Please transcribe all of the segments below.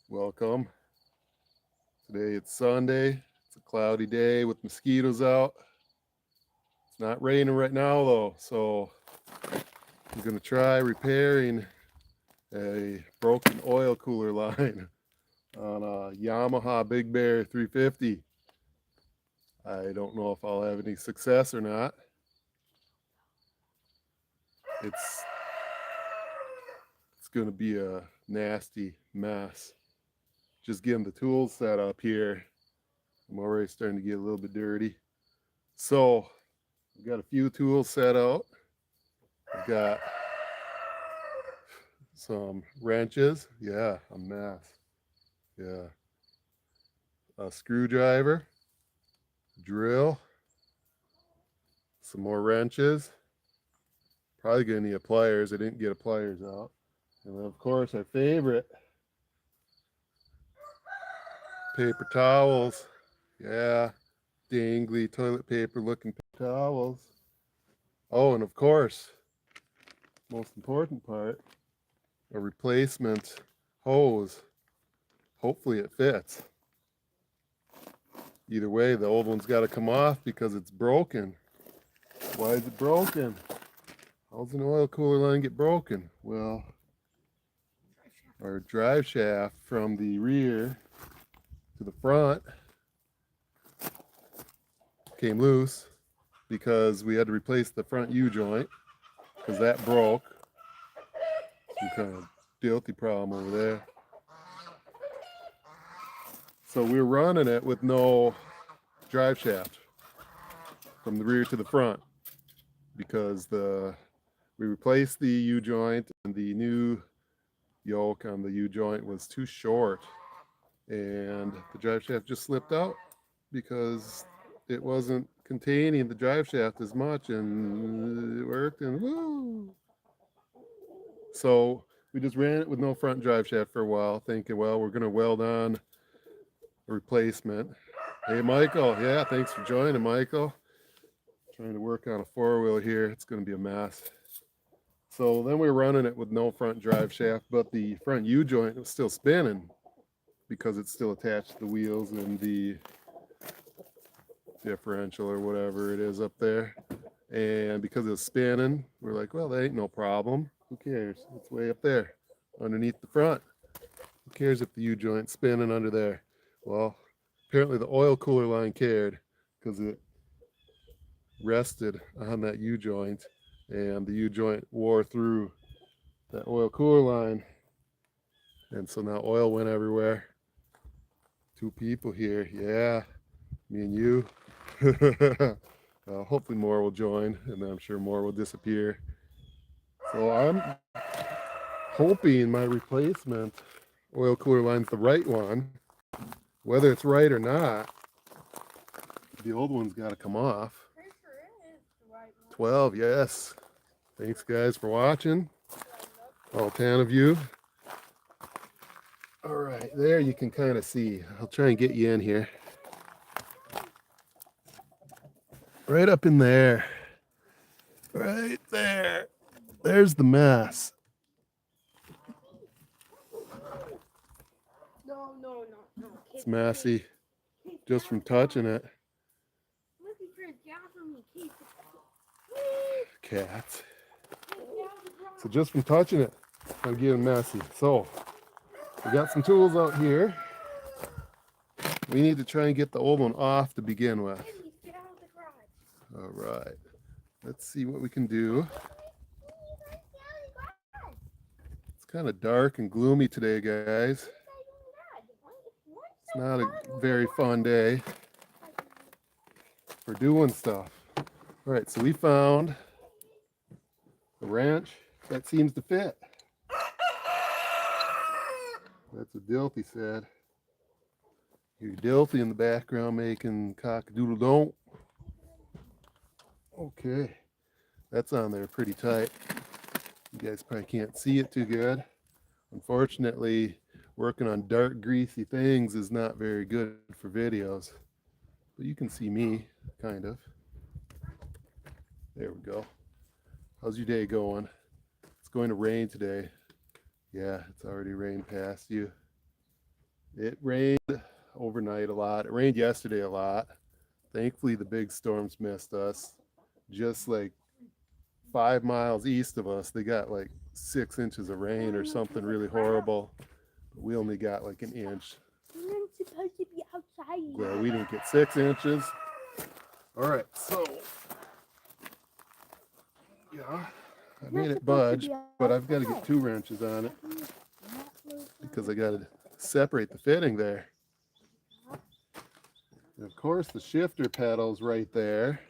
Welcome. Today it's Sunday. It's a cloudy day with mosquitoes out. It's not raining right now though, so I'm gonna try repairing a broken oil cooler line on a Yamaha Big Bear 350. I don't know if I'll have any success or not. It's it's gonna be a nasty mess. Just getting the tools set up here. I'm already starting to get a little bit dirty. So I've got a few tools set out. I've got some wrenches. Yeah, a mess. Yeah. A screwdriver, drill, some more wrenches. Probably gonna need a pliers. I didn't get a pliers out. And then of course our favorite, paper towels. Yeah, dangly toilet paper looking towels. Oh, and of course, most important part, a replacement hose. Hopefully it fits. Either way, the old one's got to come off because it's broken. Why is it broken? How's an oil cooler line get broken? Well, our drive shaft from the rear to the front came loose because we had to replace the front U-joint because that broke. Some kind of guilty problem over there. So we were running it with no drive shaft from the rear to the front because we replaced the U-joint and the new yoke on the U-joint was too short and the drive shaft just slipped out because it wasn't containing the drive shaft as much and it worked and woo. So we just ran it with no front drive shaft for a while thinking, well, we're going to weld on a replacement. Hey, Michael. Yeah, thanks for joining, Michael. Trying to work on a four-wheel here. It's going to be a mess. So then we were running it with no front drive shaft, but the front U-joint was still spinning because it's still attached to the wheels and the differential or whatever it is up there. And because it was spinning, we're like, well, that ain't no problem. Who cares? It's way up there underneath the front. Who cares if the U-joint's spinning under there? Well, apparently the oil cooler line cared because it rested on that U-joint and the U-joint wore through that oil cooler line. And so now oil went everywhere. Two people here. Yeah, me and you. Hopefully more will join and I'm sure more will disappear. So I'm hoping my replacement oil cooler line's the right one. Whether it's right or not, the old one's got to come off. 12, yes. Thanks guys for watching. All 10 of you. All right, there you can kind of see. I'll try and get you in here. Right up in there. Right there. There's the mess. No. It's messy just from touching it. Cats. So just from touching it, I'm getting messy. So we got some tools out here. We need to try and get the old one off to begin with. All right. Let's see what we can do. It's kind of dark and gloomy today, guys. It's not a very fun day for doing stuff. All right, so we found a wrench that seems to fit. That's what Dilthy said. Hear Dilthy in the background making cock-a-doodle-don't. Okay, that's on there pretty tight. You guys probably can't see it too good. Unfortunately, working on dark, greasy things is not very good for videos. But you can see me, kind of. There we go. How's your day going? It's going to rain today. Yeah, it's already rained past you. It rained overnight a lot. It rained yesterday a lot. Thankfully, the big storms missed us. Just like 5 miles east of us, they got like 6 inches of rain or something really horrible. But we only got like an inch. I'm supposed to be outside. Yeah, we didn't get 6 inches. All right, so yeah, I made it budge, but I've got to get 2 wrenches on it because I got to separate the fitting there. And of course, the shifter pedal's right there.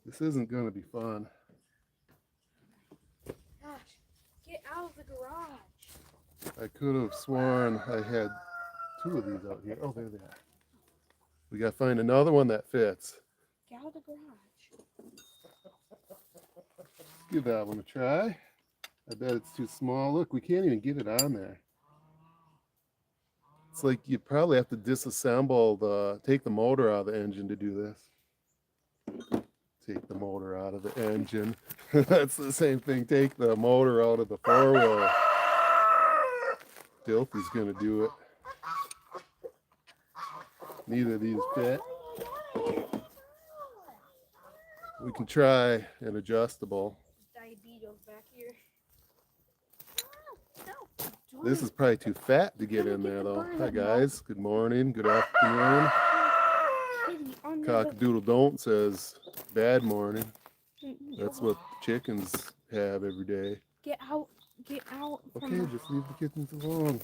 This isn't going to be fun. Gosh, get out of the garage. I could have sworn I had 2 of these out here. Oh, there they are. We got to find another one that fits. Get out of the garage. Give that one a try. I bet it's too small. Look, we can't even get it on there. It's like you probably have to disassemble take the motor out of the engine to do this. Take the motor out of the engine. That's the same thing. Take the motor out of the 4-wheel. Dilthy's gonna do it. Neither of these fit. We can try an adjustable. Diabetes back here. This is probably too fat to get in there though. Hi guys, good morning, good afternoon. Cock-a-doodle don't says bad morning. That's what chickens have every day. Get out. Get out. Okay, just leave the kittens alone.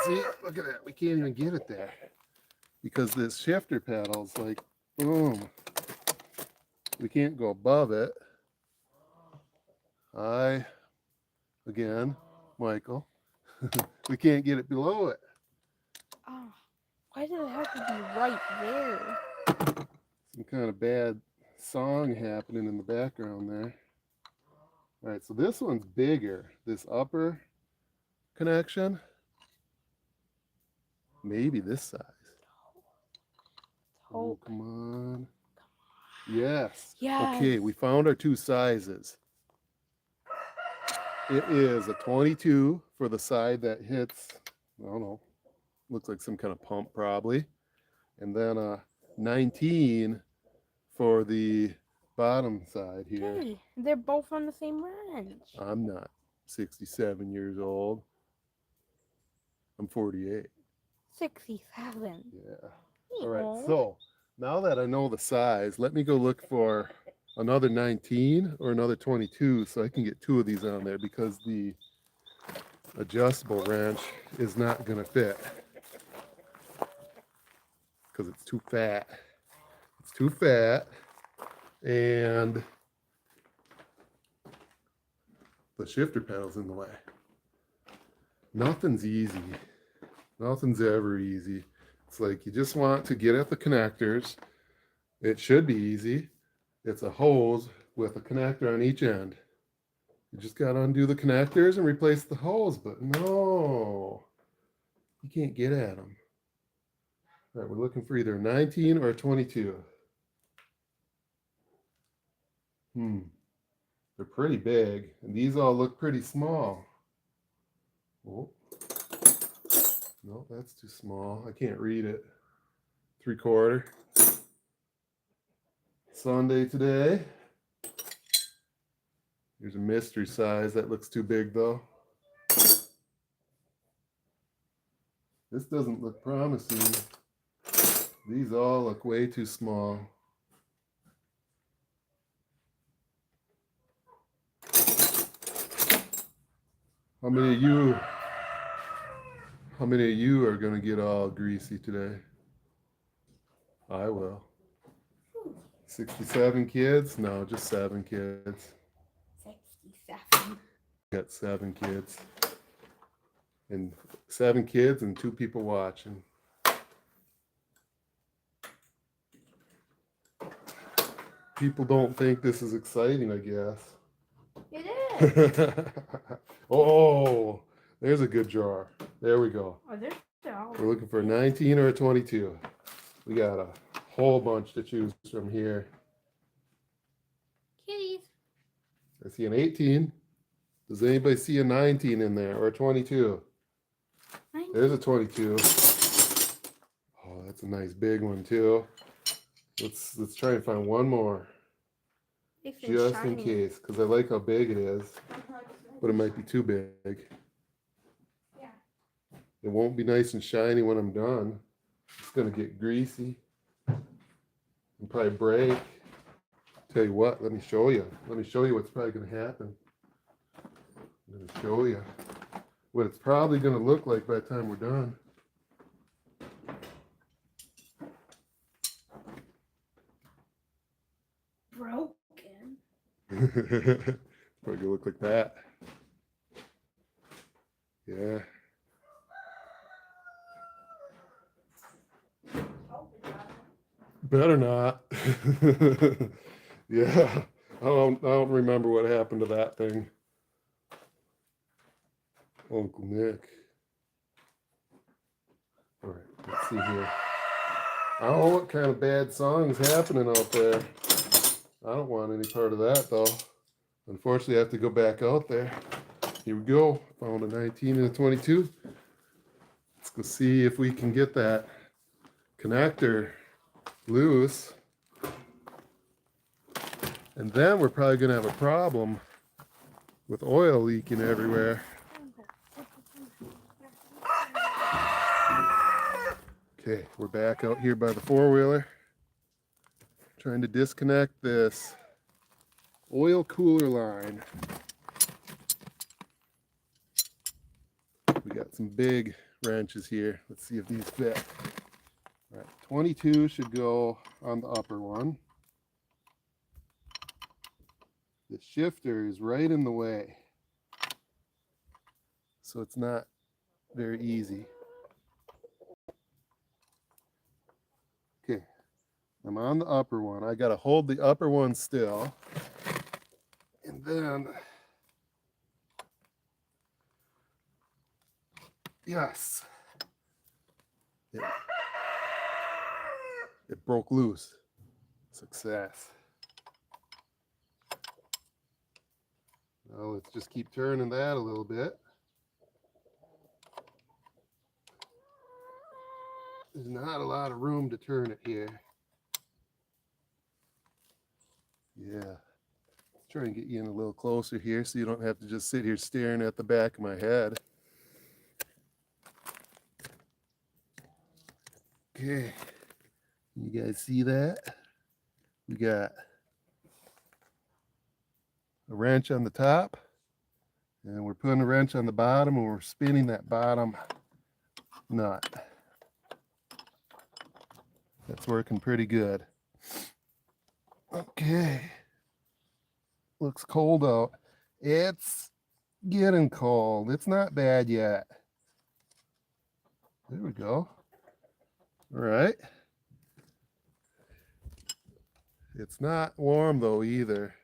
See, look at that. We can't even get it there. Because this shifter pedal's like, boom. We can't go above it. Again, Michael. We can't get it below it. Oh, why does it have to be right there? Some kind of bad song happening in the background there. All right, so this one's bigger. This upper connection, maybe this size. Oh, come on. Yes. Yes. Okay, we found our 2 sizes. It is a 22 for the side that hits, I don't know, looks like some kind of pump probably. And then a 19 for the bottom side here. Hey, they're both on the same wrench. I'm not 67 years old. I'm 48. 67. Yeah. All right, so now that I know the size, let me go look for another 19 or another 22 so I can get 2 of these on there because the adjustable wrench is not going to fit because it's too fat. It's too fat and the shifter pedal's in the way. Nothing's easy. Nothing's ever easy. It's like you just want to get at the connectors. It should be easy. It's a hose with a connector on each end. You just got to undo the connectors and replace the hose, but no, you can't get at them. All right, we're looking for either a 19 or a 22. They're pretty big, and these all look pretty small. Oh. No, that's too small. I can't read it. 3/4. Sunday today. Here's a mystery size. That looks too big though. This doesn't look promising. These all look way too small. How many of you are going to get all greasy today? I will. 67 kids? No, just 7 kids. 67. Got 7 kids. And 7 kids and 2 people watching. People don't think this is exciting, I guess. It is. Oh, there's a good drawer. There we go. Oh, there's We're looking for a 19 or a 22. We got a whole bunch to choose from here. kitties. I see an 18. Does anybody see a 19 in there or a 22? There's a 22. Oh, that's a nice big one too. Let's try and find one more. If it's Just shiny. in case, because I like how big it is, but it might be too big. Yeah. It won't be nice and shiny when I'm done. It's gonna get greasy and probably break. Tell you what, let me show you. Let me show you what's probably gonna happen. I'm gonna show you what it's probably gonna look like by the time we're done. Broken. Probably gonna look like that. Yeah. Better not. Yeah. I don't remember what happened to that thing. Uncle Nick. All right, let's see here. I don't know what kind of bad song's happening out there. I don't want any part of that though. Unfortunately, I have to go back out there. Here we go. Found a 19 and a 22. Let's go see if we can get that connector loose. And then we're probably going to have a problem with oil leaking everywhere. Okay, we're back out here by the four-wheeler. Trying to disconnect this oil cooler line. We got some big wrenches here. Let's see if these fit. All right, 22 should go on the upper one. The shifter is right in the way, so it's not very easy. Okay, I'm on the upper one. I got to hold the upper one still, and then yes, it broke loose. Success. Now let's just keep turning that a little bit. There's not a lot of room to turn it here. Yeah. Let's try and get you in a little closer here so you don't have to just sit here staring at the back of my head. Okay. You guys see that? We got a wrench on the top, and we're putting a wrench on the bottom, and we're spinning that bottom nut. That's working pretty good. Okay. Looks cold out. It's getting cold. It's not bad yet. There we go. All right. It's not warm though either.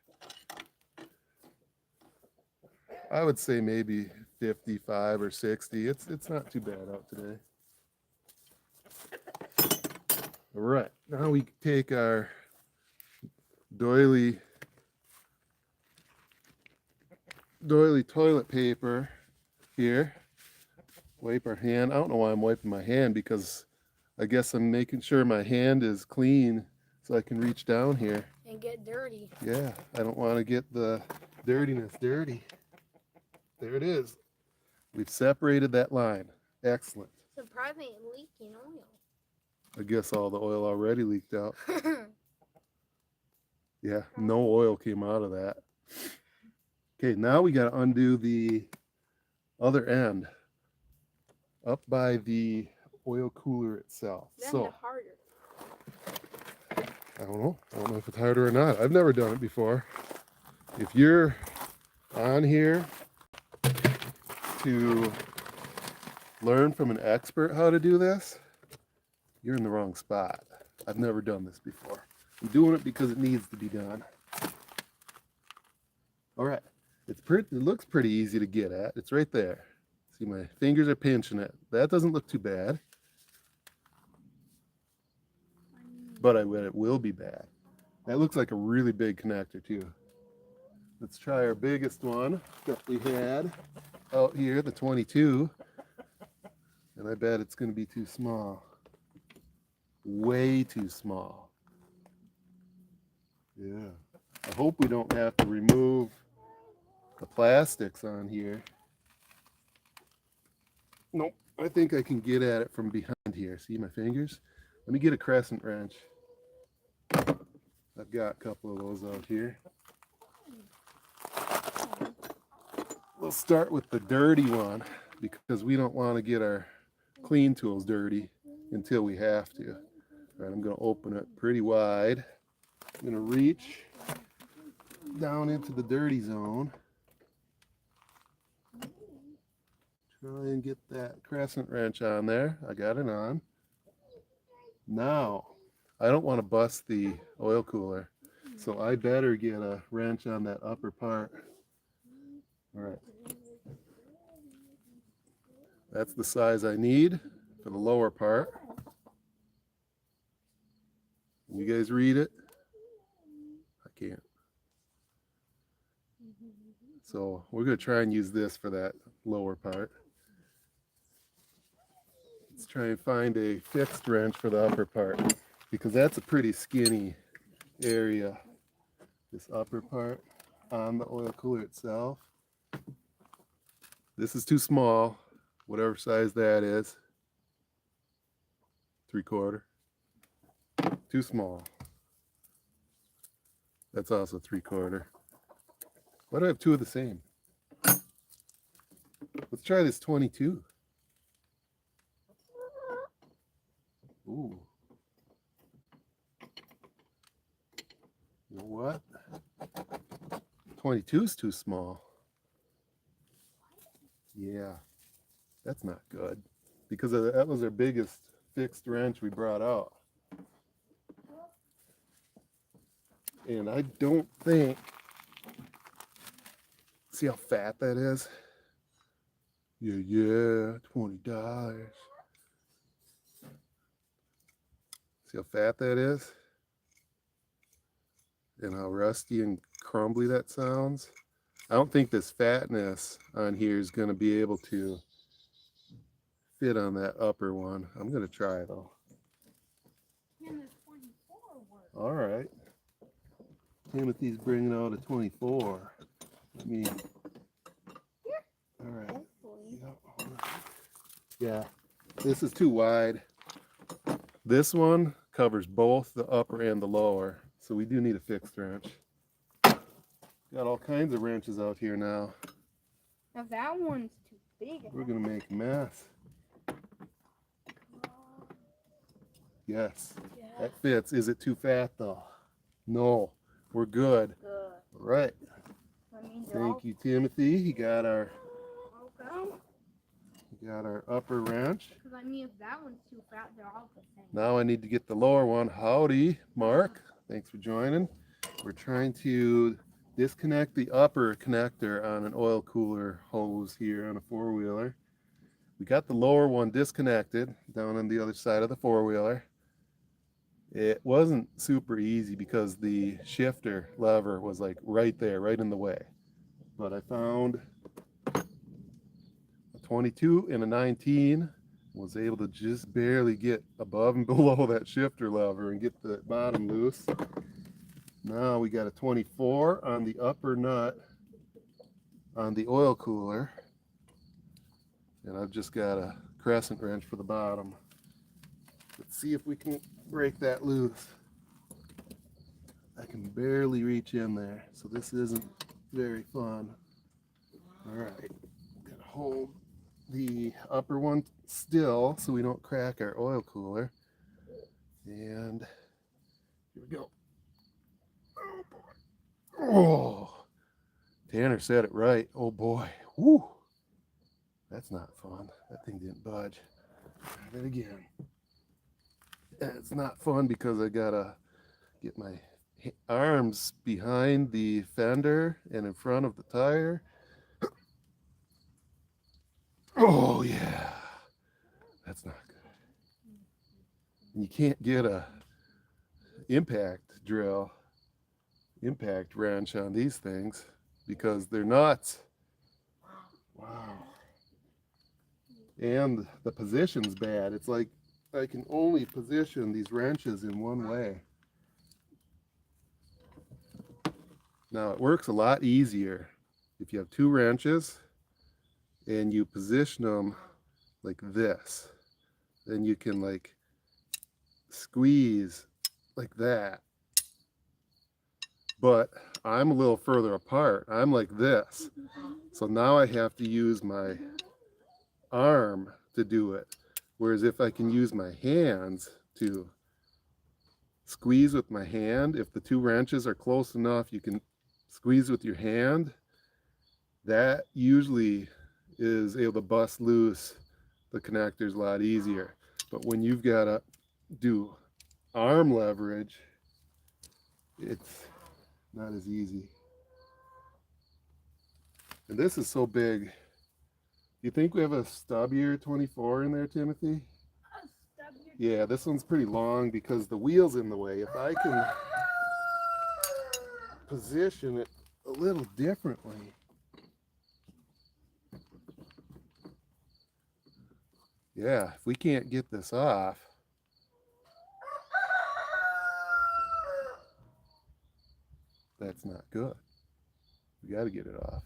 I would say maybe 55 or 60. It's not too bad out today. All right, now we take our doily toilet paper here, wipe our hand. I don't know why I'm wiping my hand, because I guess I'm making sure my hand is clean so I can reach down here. And get dirty. Yeah, I don't want to get the dirtiness dirty. There it is. We've separated that line. Excellent. Surprising leaking oil. I guess all the oil already leaked out. Yeah, no oil came out of that. Okay, now we got to undo the other end up by the oil cooler itself. Then So the harder. I don't know if it's harder or not. I've never done it before. If you're on here to learn from an expert how to do this, you're in the wrong spot. I've never done this before. I'm doing it because it needs to be done. All right, it looks pretty easy to get at. It's right there. See, my fingers are pinching it. That doesn't look too bad. But I bet it will be bad. That looks like a really big connector too. Let's try our biggest one that we had out here, the 22. And I bet it's going to be too small. Way too small. Yeah. I hope we don't have to remove the plastics on here. Nope. I think I can get at it from behind here. See my fingers? Let me get a crescent wrench. I've got a couple of those out here. We'll start with the dirty one because we don't want to get our clean tools dirty until we have to. All right, I'm going to open it pretty wide. I'm going to reach down into the dirty zone. Try and get that crescent wrench on there. I got it on. Now, I don't want to bust the oil cooler, so I better get a wrench on that upper part. All right. That's the size I need for the lower part. You guys read it? I can't. So we're going to try and use this for that lower part. Let's try and find a fixed wrench for the upper part because that's a pretty skinny area. This upper part on the oil cooler itself. This is too small, whatever size that is. 3/4. Too small. That's also 3/4. Why do I have two of the same? Let's try this 22. Ooh. You know what? 22 is too small. Yeah, that's not good because that was our biggest fixed wrench we brought out. And I don't think, see how fat that is? Yeah, $20. See how fat that is? And how rusty and crumbly that sounds? I don't think this fatness on here is going to be able to fit on that upper one. I'm going to try though. All right. Timothy's bringing out a 24. I mean, all right. Yeah, this is too wide. This one covers both the upper and the lower, so we do need a fixed wrench. Got all kinds of wrenches out here now. Now that one's too big. We're gonna make a mess. Yes, that fits. Is it too fat though? No, we're good. Good. All right. Thank you, Timothy. You got our upper wrench. Because I mean, if that one's too fat, they're all the same. Now I need to get the lower one. Howdy, Mark. Thanks for joining. We're trying to disconnect the upper connector on an oil cooler hose here on a four-wheeler. We got the lower one disconnected down on the other side of the four-wheeler. It wasn't super easy because the shifter lever was like right there, right in the way. But I found a 22 and a 19, was able to just barely get above and below that shifter lever and get the bottom loose. Now we got a 24 on the upper nut on the oil cooler. And I've just got a crescent wrench for the bottom. Let's see if we can break that loose. I can barely reach in there, so this isn't very fun. All right, gotta hold the upper one still so we don't crack our oil cooler. And here we go. Oh boy. Oh, Tanner said it right. Oh boy. Woo. That's not fun. That thing didn't budge. Try that again. It's not fun because I gotta get my arms behind the fender and in front of the tire. Oh yeah, that's not good. And you can't get a impact wrench on these things. because they're nuts. Wow. And the position's bad. It's like I can only position these wrenches in one way. Now it works a lot easier if you have two wrenches and you position them like this. Then you can like squeeze like that. But I'm a little further apart. I'm like this. So now I have to use my arm to do it. Whereas if I can use my hands to squeeze with my hand, if the two wrenches are close enough, you can squeeze with your hand. That usually is able to bust loose the connectors a lot easier. But when you've got to do arm leverage, it's not as easy. And this is so big. You think we have a stubbier 24 in there, Timothy? Yeah, this one's pretty long because the wheel's in the way. If I can position it a little differently. Yeah, if we can't get this off, that's not good. We got to get it off.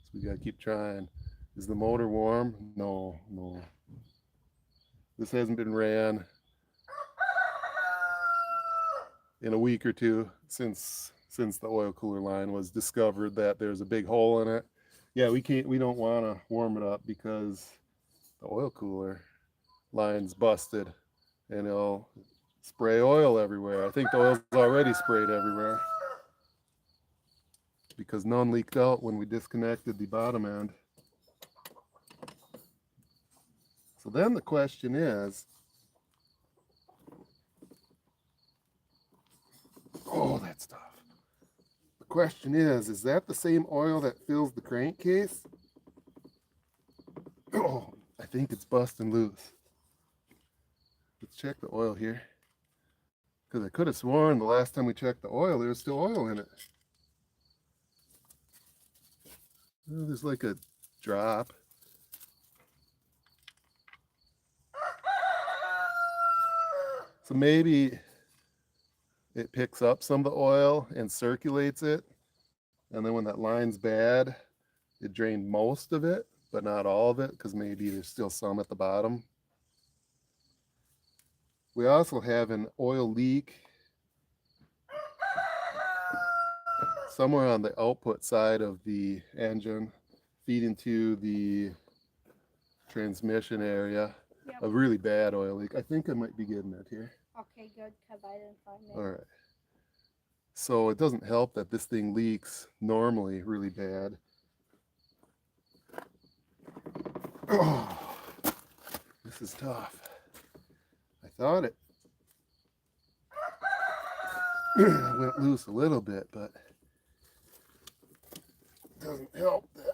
So we got to keep trying. Is the motor warm? No, no. This hasn't been ran in a week or two since the oil cooler line was discovered that there's a big hole in it. Yeah, we don't want to warm it up because the oil cooler line's busted and it'll spray oil everywhere. I think the oil's already sprayed everywhere because none leaked out when we disconnected the bottom end. So then the question is, oh, that's tough. The question is that the same oil that fills the crankcase? Oh, I think it's busting loose. Let's check the oil here. Because I could have sworn the last time we checked the oil, there was still oil in it. Oh, there's like a drop. So maybe it picks up some of the oil and circulates it. And then when that line's bad, it drained most of it, but not all of it, because maybe there's still some at the bottom. We also have an oil leak somewhere on the output side of the engine, feeding to the transmission area. Yep. A really bad oil leak. I think I might be getting it here. Okay, good, because I didn't find it. All right. So it doesn't help that this thing leaks normally really bad. Oh, this is tough. I thought it went loose a little bit, but it doesn't help that.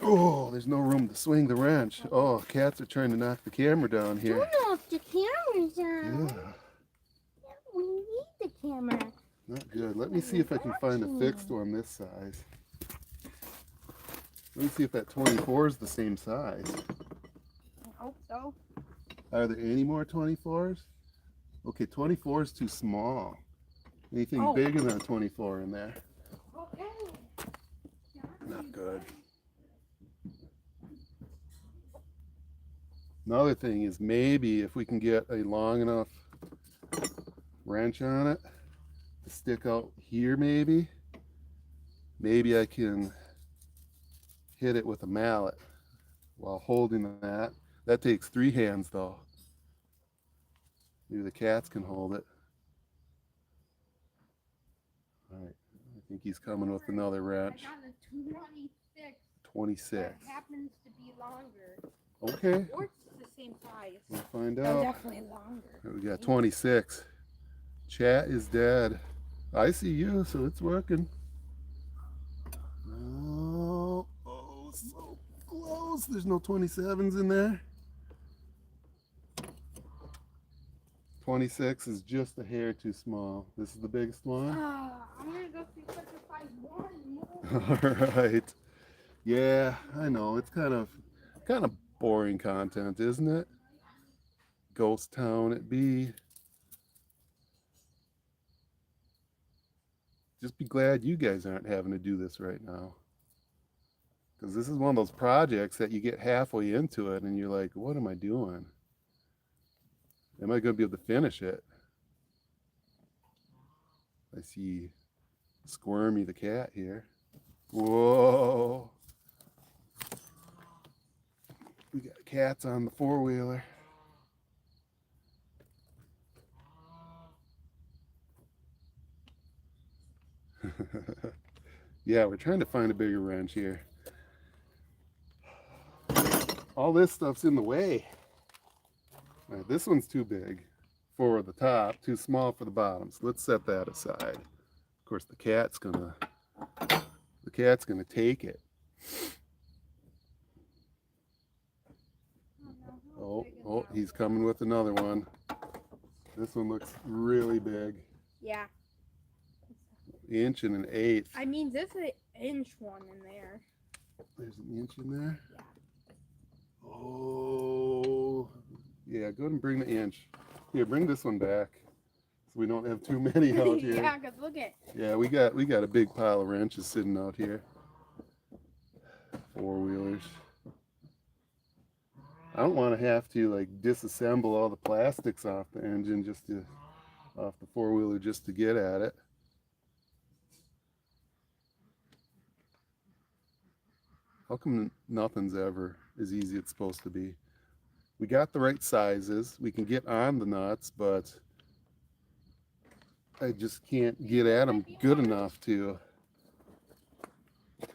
Oh, there's no room to swing the wrench. Oh, cats are trying to knock the camera down here. Don't knock the camera down. Yeah. We need the camera. Not good. Let me see if I can find a fixed one this size. Let me see if that 24 is the same size. I hope so. Are there any more 24s? Okay, 24 is too small. Anything bigger than a 24 in there? Okay. Not good. Another thing is maybe if we can get a long enough wrench on it to stick out here, maybe I can hit it with a mallet while holding that. That takes 3 hands though. Maybe the cats can hold it. All right, I think he's coming with another wrench. I got a 26. 26. That happens to be longer. Okay. Or it's the same size. We'll find No, out. definitely longer. We got 26. Chat is dead. I see you, so it's working. Oh, so close. There's no 27s in there. 26 is just a hair too small. This is the biggest one. I'm gonna go see if I can find one more. All right. Yeah, I know. It's kind of boring content, isn't it? Ghost town it be. Just be glad you guys aren't having to do this right now. Because this is one of those projects that you get halfway into it and you're like, what am I doing? Am I going to be able to finish it? I see Squirmy the cat here. Whoa. We got cats on the four-wheeler. Yeah, we're trying to find a bigger wrench here. All this stuff's in the way. All right, this one's too big for the top, too small for the bottom. So let's set that aside. Of course, the cat's gonna take it. Oh, he's coming with another one. This one looks really big. Yeah. Inch and an eighth. I mean, there's an inch one in there. There's an inch in there? Yeah. Oh. Yeah, go ahead and bring the inch. Here, bring this one back. So we don't have too many out here. Yeah, because look at. Yeah, we got a big pile of wrenches sitting out here. Four-wheelers. I don't want to have to like disassemble all the plastics off the engine off the four-wheeler just to get at it. How come nothing's ever as easy as it's supposed to be? We got the right sizes. We can get on the nuts, but I just can't get at them good enough to.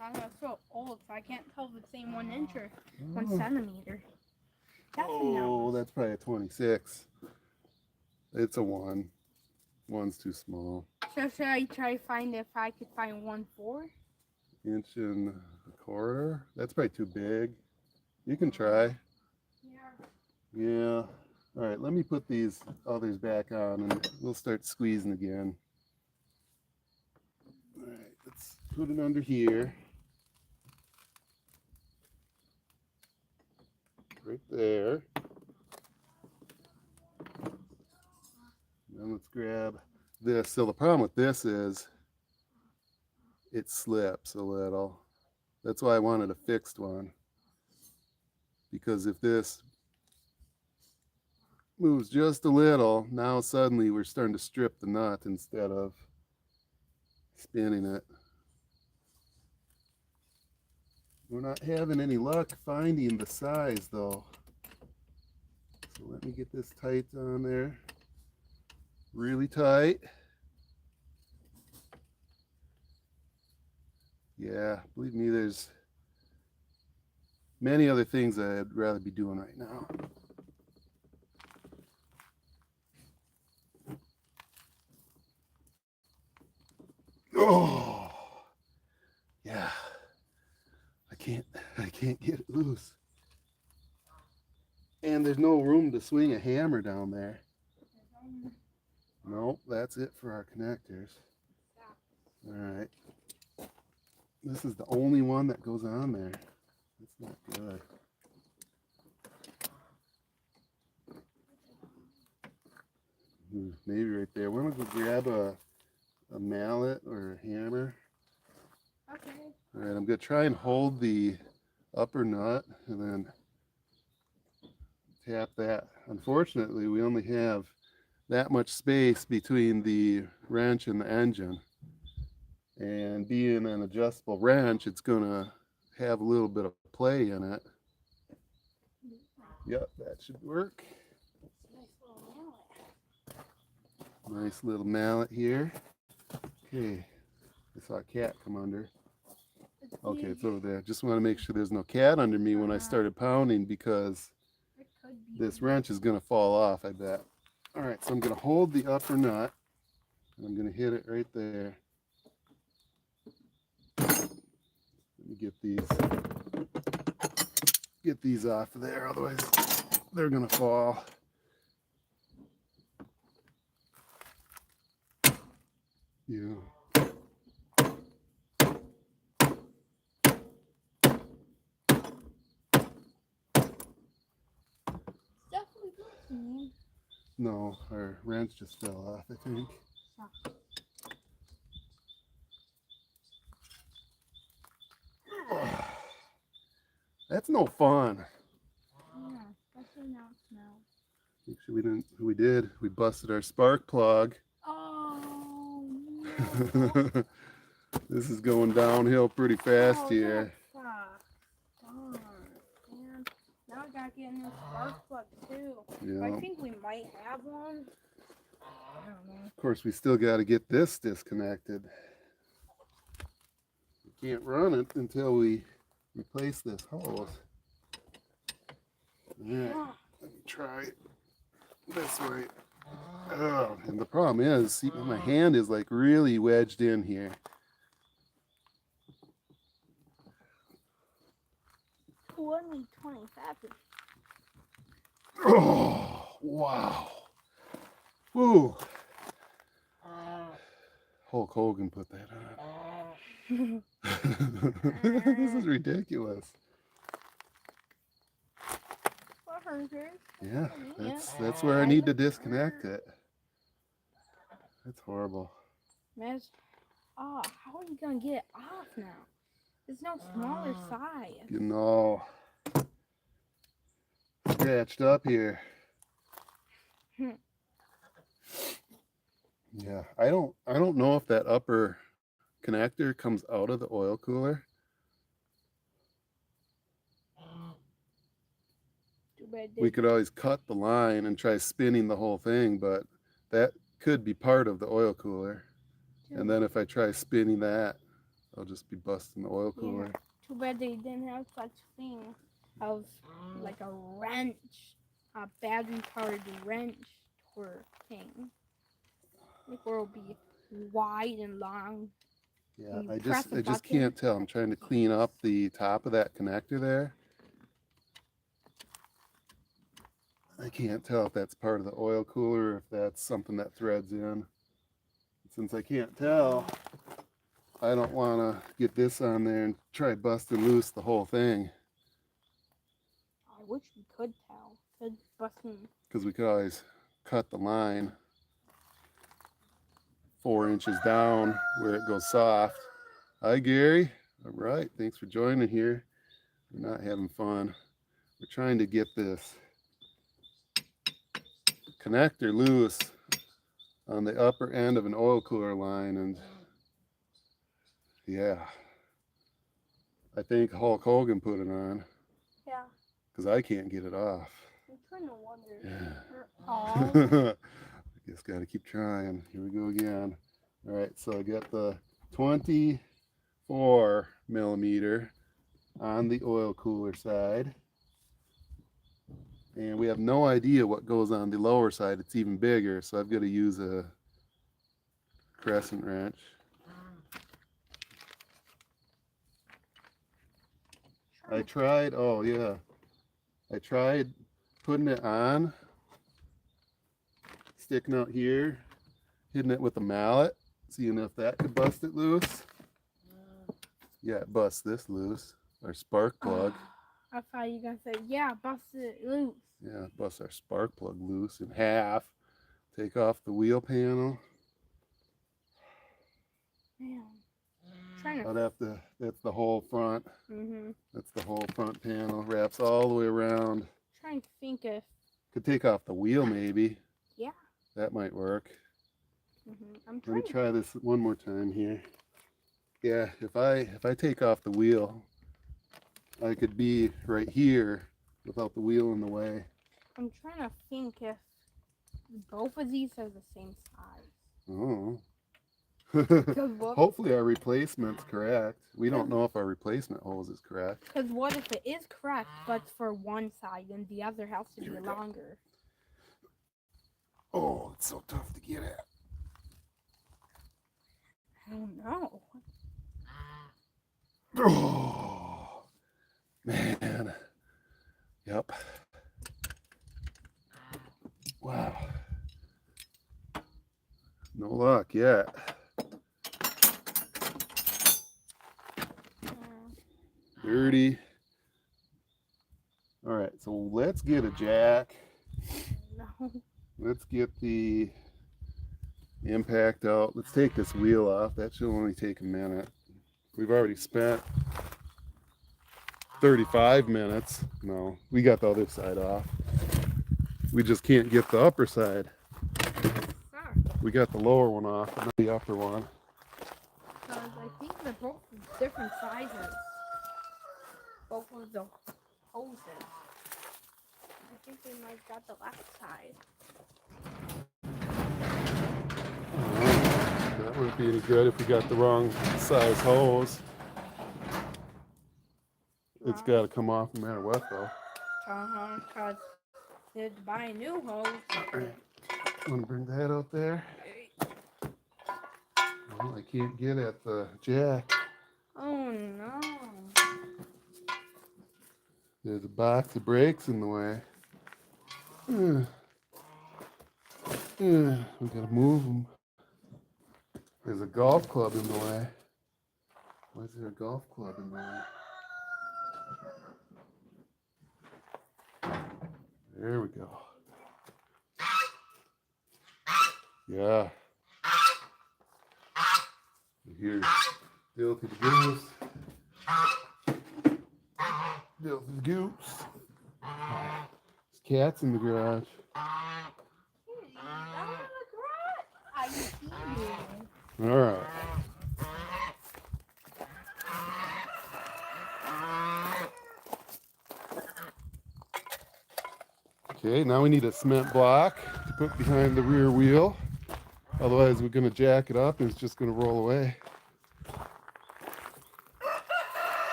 I'm so old, so I can't tell if it's the same 1 inch or 1 centimeter. That's Oh, that's probably a 26. It's a 1. 1's too small. So should I try to find if I could find 1/4? Inch and a quarter. That's probably too big. You can try. Yeah. All right, let me put these others back on and we'll start squeezing again. All right, let's put it under here. Right there. Then let's grab this. So the problem with this is it slips a little. That's why I wanted a fixed one. Because if this moves just a little, now suddenly we're starting to strip the nut instead of spinning it. We're not having any luck finding the size though. So let me get this tight on there. Really tight. Yeah, believe me, there's many other things I'd rather be doing right now. Oh, yeah. I can't get it loose. And there's no room to swing a hammer down there. Nope, that's it for our connectors. All right. This is the only one that goes on there. That's not good. Maybe right there. We're gonna go grab a mallet or a hammer. Okay. All right, I'm gonna try and hold the upper nut and then tap that. Unfortunately, we only have that much space between the wrench and the engine. And being an adjustable wrench, it's gonna have a little bit of play in it. Yep, that should work. Nice little mallet here. Okay, I saw a cat come under. Okay, it's over there. Just want to make sure there's no cat under me when I started pounding because this wrench is going to fall off, I bet. All right, so I'm going to hold the upper nut and I'm going to hit it right there. Let me get these off of there, otherwise they're going to fall. Mhm. No, our wrench just fell off, I think. Oh, that's no fun. Yeah, especially now it smells. Actually, we did. We busted our spark plug. Oh no. This is going downhill pretty fast Oh, here. that sucks. Darn, man. Now I gotta get a new spark plug too. Yeah. I think we might have one. I don't know. Of course, we still got to get this disconnected. We can't run it until we replace this hose. All right, let me try it this way. Oh, and the problem is, see, my hand is like really wedged in here. Only 27. Oh, wow. Woo. Hulk Hogan put that on. This is ridiculous. Yeah, that's where I need to disconnect it. That's horrible. Miss, oh, how are you gonna get it off now? It's no smaller size. Getting all scratched up here. Yeah, I don't know if that upper connector comes out of the oil cooler. We could always cut the line and try spinning the whole thing, but that could be part of the oil cooler. And then if I try spinning that, I'll just be busting the oil cooler. Yeah. Too bad they didn't have such thing of like a wrench, a battery powered wrench or thing. Like where it'll be wide and long. Yeah, You I press just a button. can't tell. I'm trying to clean up the top of that connector there. I can't tell if that's part of the oil cooler or if that's something that threads in. Since I can't tell, I don't want to get this on there and try busting loose the whole thing. I wish we could tell. Could busting. Because we could always cut the line 4 inches down where it goes soft. Hi, Gary. All right, thanks for joining here. We're not having fun. We're trying to get this connector loose on the upper end of an oil cooler line, and yeah, I think Hulk Hogan put it on. Yeah. Because I can't get it off. I'm trying to wonder. Yeah. I just got to keep trying. Here we go again. All right, so I got the 24 millimeter on the oil cooler side. And we have no idea what goes on the lower side. It's even bigger, so I've got to use a crescent wrench. I tried, oh yeah, I tried putting it on, sticking out here, hitting it with a mallet, seeing if that could bust it loose. Yeah, it busts this loose, our spark plug. I thought you were going to say, yeah, bust it loose. Yeah, bust our spark plug loose in half. Take off the wheel panel. Man. Trying to... I'd have to, that's the whole front. Mm-hmm. That's the whole front panel. Wraps all the way around. Trying to think if... Could take off the wheel maybe. Yeah. That might work. Mm-hmm. Let me try this one more time here. Yeah, if I take off the wheel, I could be right here without the wheel in the way. I'm trying to think if both of these are the same size. Oh. 'Cause what, Hopefully our replacement's correct. We don't know if our replacement hose is correct. because what if it is correct, but it's for one side and the other has to be longer? Oh, it's so tough to get at. I don't know. Oh, man. Yep. Wow. No luck yet. Dirty. All right, so let's get a jack Let's get the impact out. Let's take this wheel off. That should only take a minute. We've already spent 35 minutes. No, we got the other side off. We just can't get the upper side. We got the lower one off, but not the upper one. Because I think they're both different sizes. Both of the hoses. I think they might got the left side. That wouldn't be any good if we got the wrong size hose. It's got to come off no matter what, though. Because they had to buy a new hose. Want to bring that out there? Well, I can't get at the jack. Oh no. There's a box of brakes in the way. We gotta move them. There's a golf club in the way. Why is there a golf club in the way? There we go. Yeah. Here's Filthy the Goose. Filthy the Goose. There's cats in the garage. I see you. All right. Okay, now we need a cement block to put behind the rear wheel. Otherwise, we're going to jack it up and it's just going to roll away.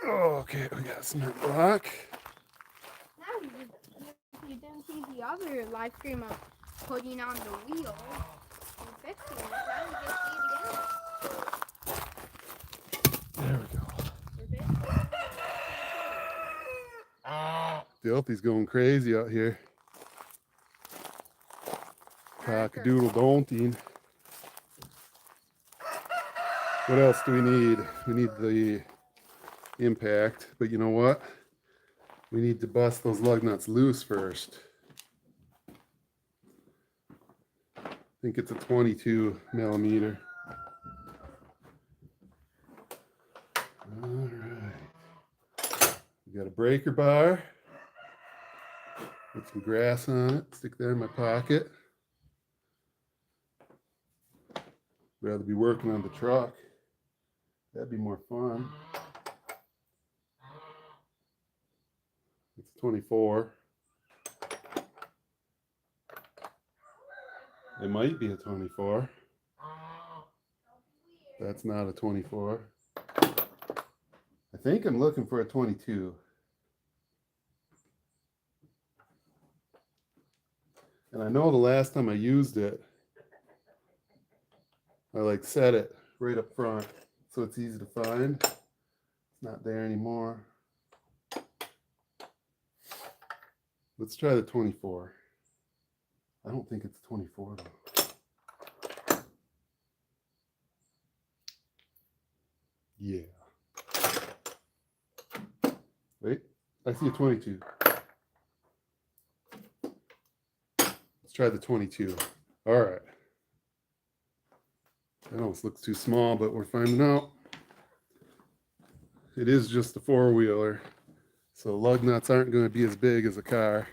Okay, we got a cement block. Now you didn't see the other live stream of putting on the wheel and fixing it. Now you can see it again. There we go. Filthy's going crazy out here. Cock-a-doodle don'ting. What else do we need? We need the impact, but you know what? We need to bust those lug nuts loose first. I think it's a 22 millimeter. All right. We got a breaker bar. Put some grass on it. Stick that in my pocket. Rather be working on the truck. That'd be more fun. It's 24. It might be a 24. That's not a 24. I think I'm looking for a 22. And I know the last time I used it, I like set it right up front so it's easy to find. It's not there anymore. Let's try the 24. I don't think it's 24 though. Yeah. Wait, I see a 22. Let's try the 22. All right. That almost looks too small, but we're finding out. It is just a four-wheeler, so lug nuts aren't going to be as big as a car.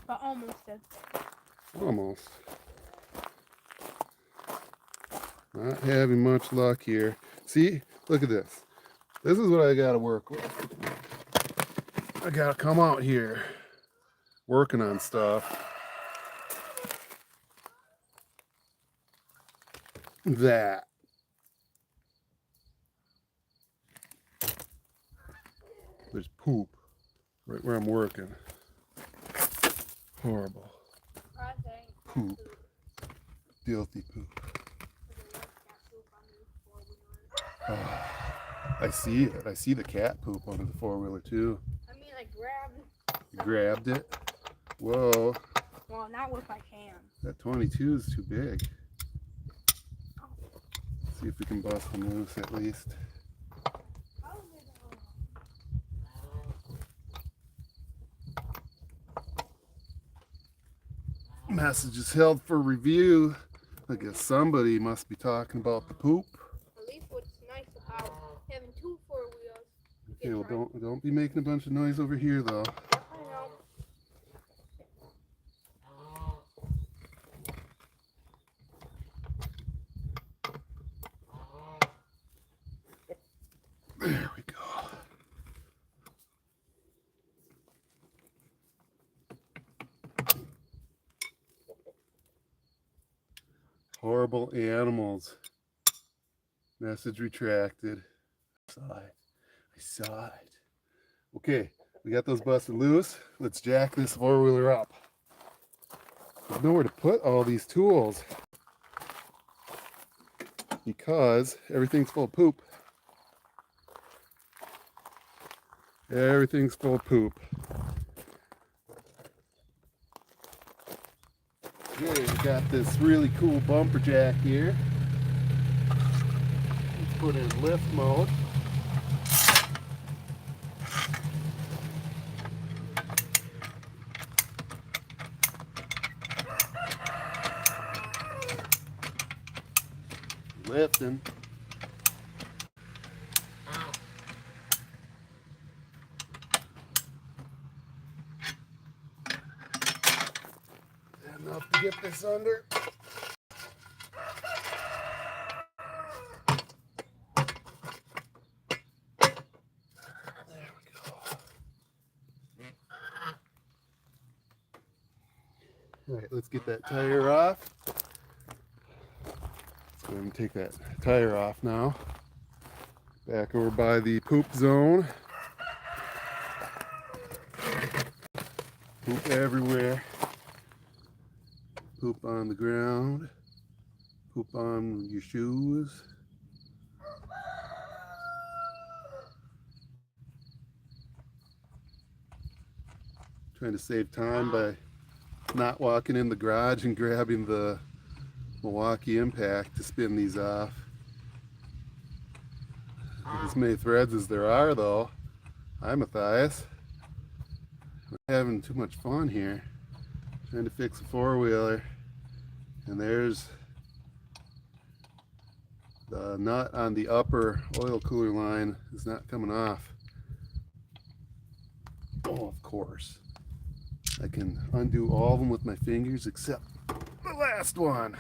But almost as big. Almost. Not having much luck here. See, look at this. This is what I got to work with. I got to come out here working on stuff that there's poop right where I'm working. Horrible. Poop. Filthy poop. Oh, I see it. I see the cat poop under the four-wheeler too. I mean, I grabbed. You grabbed it? Whoa. Well, not with my hand. That 22 is too big. See if we can bust them loose at least. Message is held for review. I guess somebody must be talking about the poop. At least what's nice about having two four-wheels. Okay, well don't be making a bunch of noise over here though. I know. There we go. Horrible animals. Message retracted. I saw it. Okay, we got those busted loose. Let's jack this four-wheeler up. There's nowhere to put all these tools because everything's full of poop. Everything's full of poop. Okay, we got this really cool bumper jack here. Let's put it in lift mode. Lifting. Enough to get this under. There we go. All right, let's get that tire off. Let's go ahead and take that tire off now. Back over by the poop zone. Poop everywhere. Poop on the ground. Poop on your shoes. Trying to save time by not walking in the garage and grabbing the Milwaukee Impact to spin these off. As many threads as there are though. Hi Matthias. I'm having too much fun here. Trying to fix a four-wheeler. And there's the nut on the upper oil cooler line is not coming off. Oh, of course. I can undo all of them with my fingers except the last one.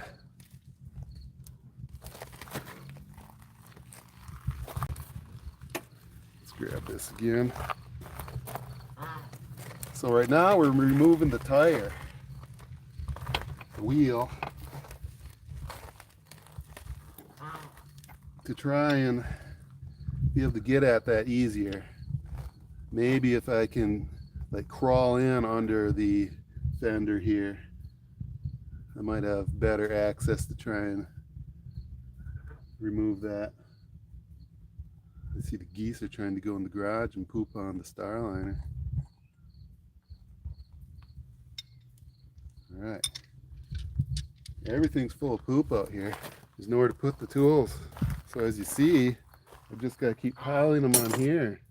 Let's grab this again. So right now we're removing the tire, the wheel, to try and be able to get at that easier. Maybe if I can like crawl in under the fender here, I might have better access to try and remove that. I see the geese are trying to go in the garage and poop on the Starliner. All right, everything's full of poop out here. There's nowhere to put the tools. So as you see, I've just got to keep piling them on here.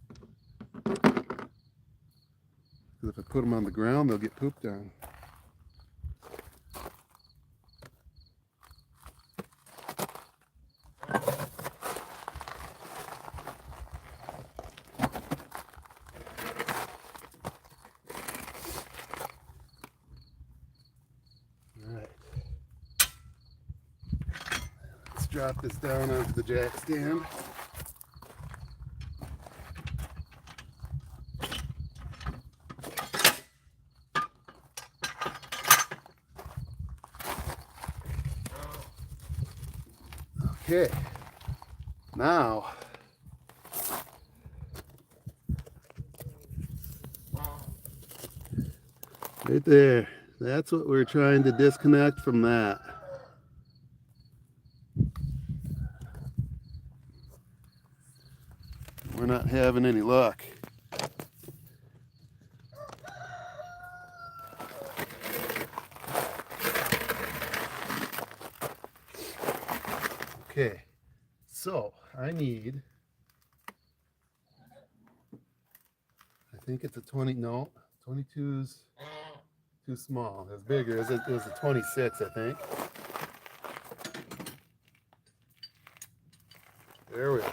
Because if I put them on the ground, they'll get pooped on. Drop this down onto the jack stand. Okay, now right there, that's what we're trying to disconnect from that. We're not having any luck. Okay, so I need, I think it's a 20, no, 22's Too small. It was bigger. It was a 26, I think. There we are.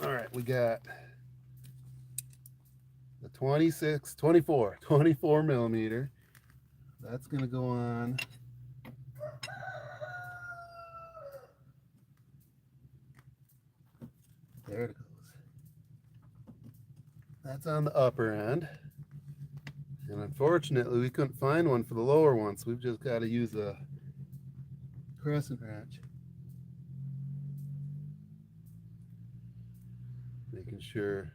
All right, we got the 24 millimeter. That's going to go on. There it goes. That's on the upper end. And unfortunately, we couldn't find one for the lower one, so we've just got to use a crescent wrench. Making sure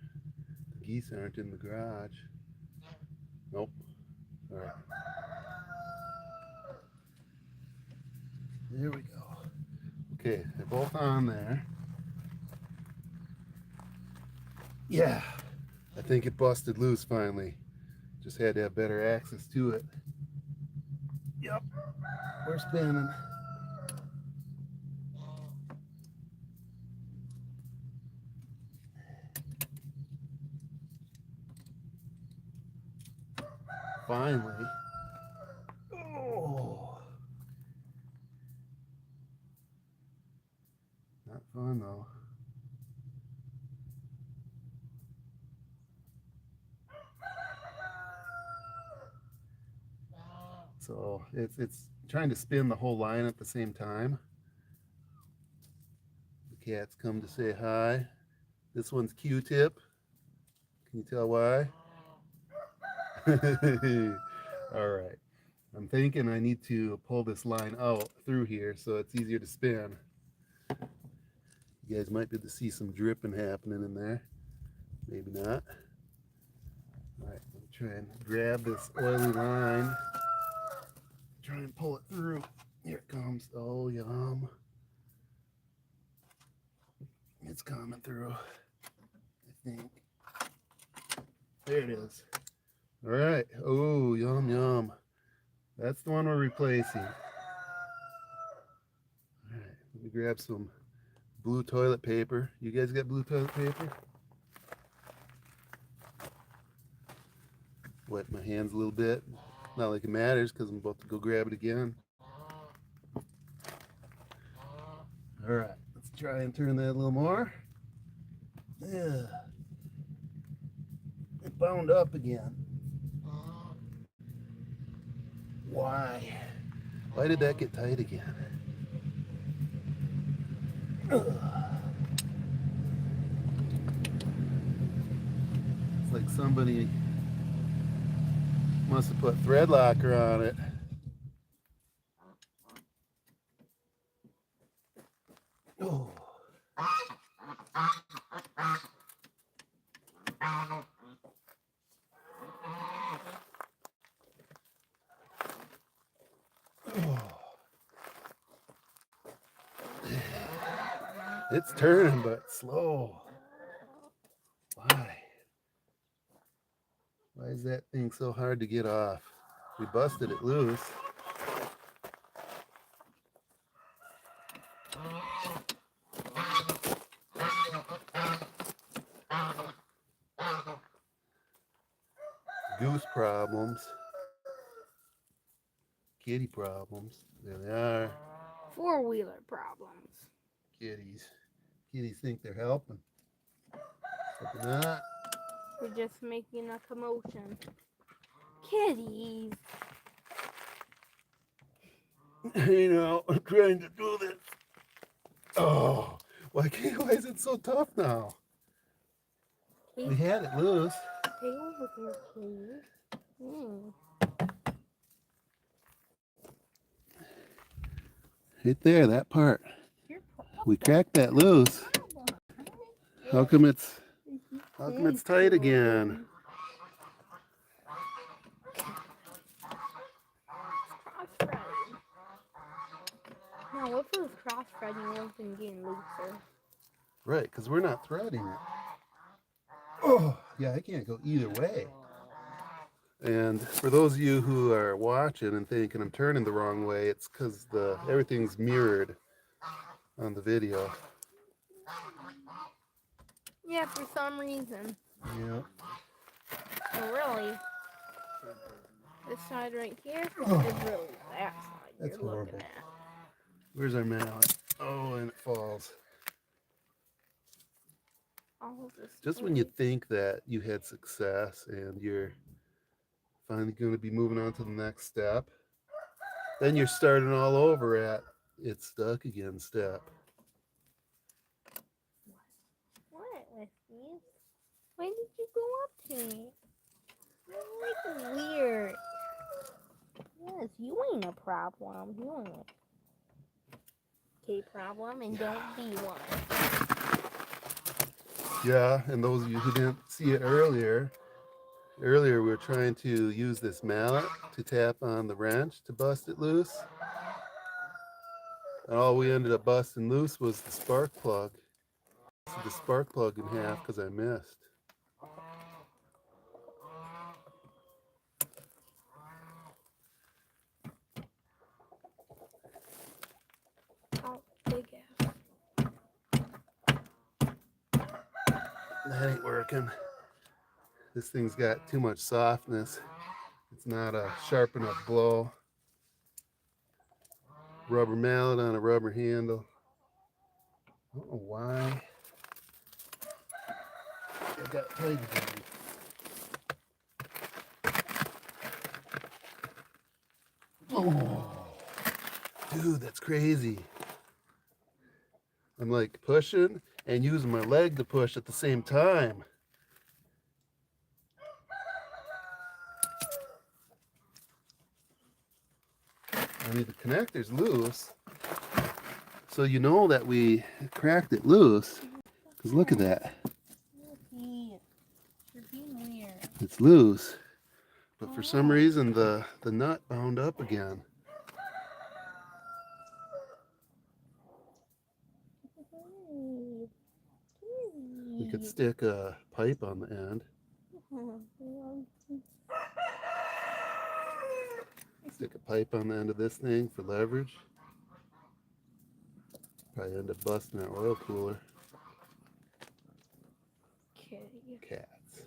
the geese aren't in the garage. Nope. All right. There we go. Okay, they're both on there. Yeah, I think it busted loose finally. Just had to have better access to it. Yep, we're spinning. Finally. Oh. Not fun though. So it's trying to spin the whole line at the same time. The cats come to say hi. This one's Q-tip. Can you tell why? All right. I'm thinking I need to pull this line out through here so it's easier to spin. You guys might be able to see some dripping happening in there. Maybe not. All right, let me try and grab this oily line. Try and pull it through. Here it comes. Oh, yum. It's coming through, I think. There it is. All right. Oh, yum, yum. That's the one we're replacing. All right, let me grab some blue toilet paper. You guys got blue toilet paper? Wet my hands a little bit. Not like it matters because I'm about to go grab it again. All right, let's try and turn that a little more. Yeah. It bound up again. Why? Why did that get tight again? Ugh. It's like somebody must have put thread locker on it. Oh. It's turning, but slow. Why? Why is that thing so hard to get off? We busted it loose. Goose problems. Kitty problems. There they are. Four-wheeler problems. Kitties. Kitties think they're helping. But they're not. We're just making a commotion. Kitties. You know, I'm trying to do this. Oh, why is it so tough now? We had it loose. Stay over here, please. Right there, that part. We cracked that loose. How come it's tight again? Cross-threading. Now, if it was cross-threading, it would have been getting looser. Right, because we're not threading it. Oh, yeah, I can't go either way. And for those of you who are watching and thinking I'm turning the wrong way, it's because everything's mirrored on the video. Yeah, for some reason. Yeah. So really, this side right here Oh, is really that side that's you're horrible. looking at. Where's our mallet? Oh, and it falls. All of this. Just when you think that you had success and you're finally going to be moving on to the next step, then you're starting all over at it's stuck again step. What, Westies? Why did you go up to me? You're like weird. Yes, you ain't a problem. You ain't a problem, and don't be one. Yeah, and those of you who didn't see it earlier we were trying to use this mallet to tap on the wrench to bust it loose. And all we ended up busting loose was the spark plug. So the spark plug in half because I missed. Oh, big ass. That ain't working. This thing's got too much softness. It's not a sharp enough blow. Rubber mallet on a rubber handle. I don't know why. I got tight again. Oh, dude, that's crazy. I'm like pushing and using my leg to push at the same time. I mean, the connector's loose. So you know that we cracked it loose. Because look at that. You're being weird. It's loose. But for some reason, the nut bound up again. We could stick a pipe on the end. Stick a pipe on the end of this thing for leverage. Probably end up busting our oil cooler. Kitty. Cats.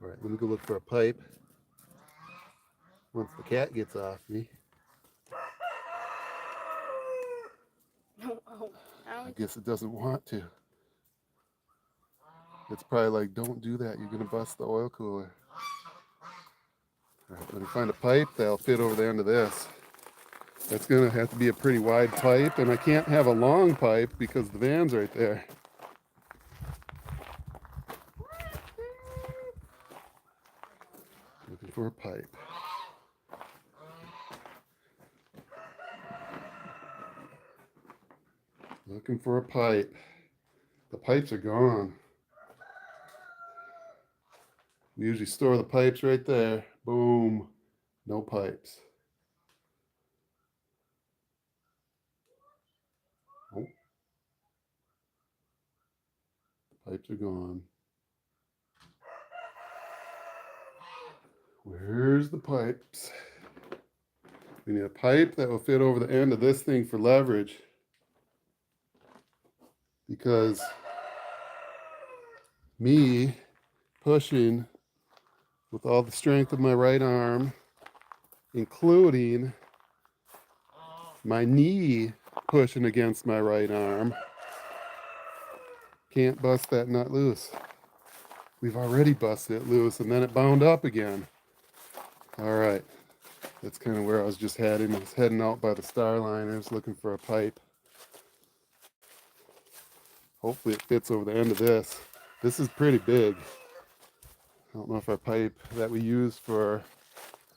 All right, let me go look for a pipe. Once the cat gets off me. I guess it doesn't want to. It's probably like, don't do that. You're going to bust the oil cooler. All right, let me find a pipe that'll fit over the end of this. That's going to have to be a pretty wide pipe, and I can't have a long pipe because the van's right there. Looking for a pipe. Looking for a pipe. The pipes are gone. We usually store the pipes right there. Boom. No pipes. Oh. The pipes are gone. Where's the pipes? We need a pipe that will fit over the end of this thing for leverage. Because me pushing with all the strength of my right arm, including my knee pushing against my right arm, can't bust that nut loose. We've already busted it loose and then it bound up again. All right, that's kind of where I was just heading. I was heading out by the Starliners looking for a pipe. Hopefully it fits over the end of this. This is pretty big. I don't know if our pipe that we use for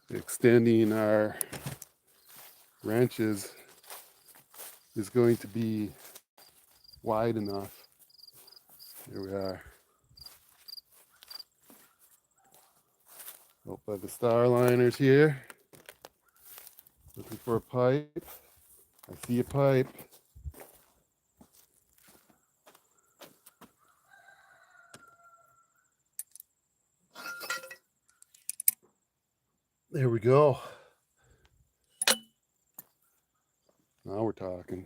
extending our wrenches is going to be wide enough. Here we are. Out by the Starliners here. Looking for a pipe. I see a pipe. There we go. Now we're talking.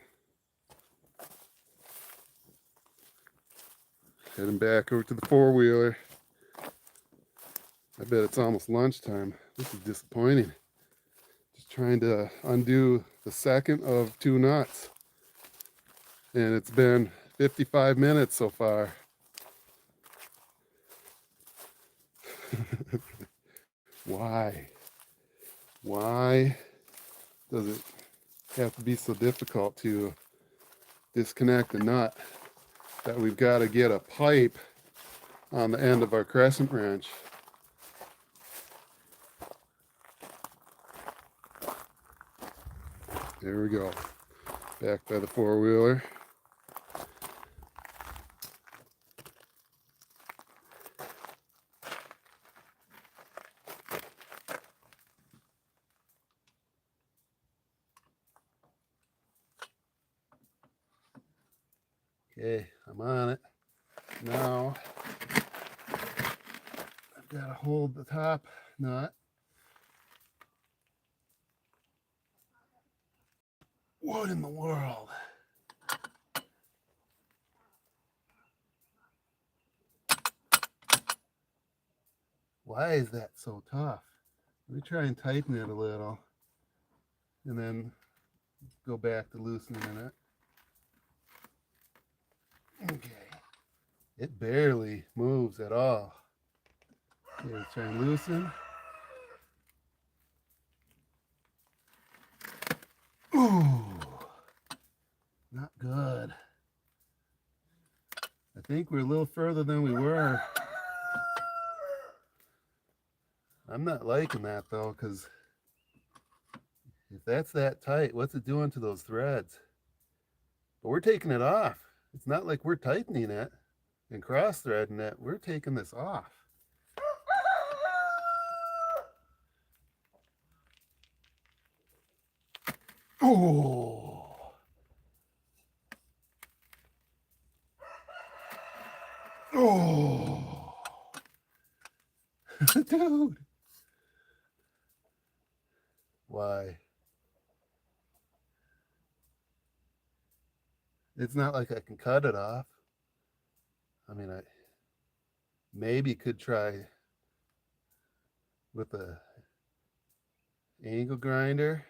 Heading back over to the four-wheeler. I bet it's almost lunchtime. This is disappointing. Just trying to undo the second of 2 nuts. And it's been 55 minutes so far. Why? Why does it have to be so difficult to disconnect a nut that we've got to get a pipe on the end of our crescent wrench? There we go. Back by the four-wheeler. Okay, I'm on it. Now, I've got to hold the top nut. What in the world? Why is that so tough? Let me try and tighten it a little and then go back to loosening it. Okay. It barely moves at all. Okay, let's try and loosen. Ooh, not good. I think we're a little further than we were. I'm not liking that though, because if that's that tight, what's it doing to those threads? But we're taking it off. It's not like we're tightening it and cross-threading it. We're taking this off. Oh. Oh. Dude. Why? It's not like I can cut it off. I mean, I maybe could try with a angle grinder,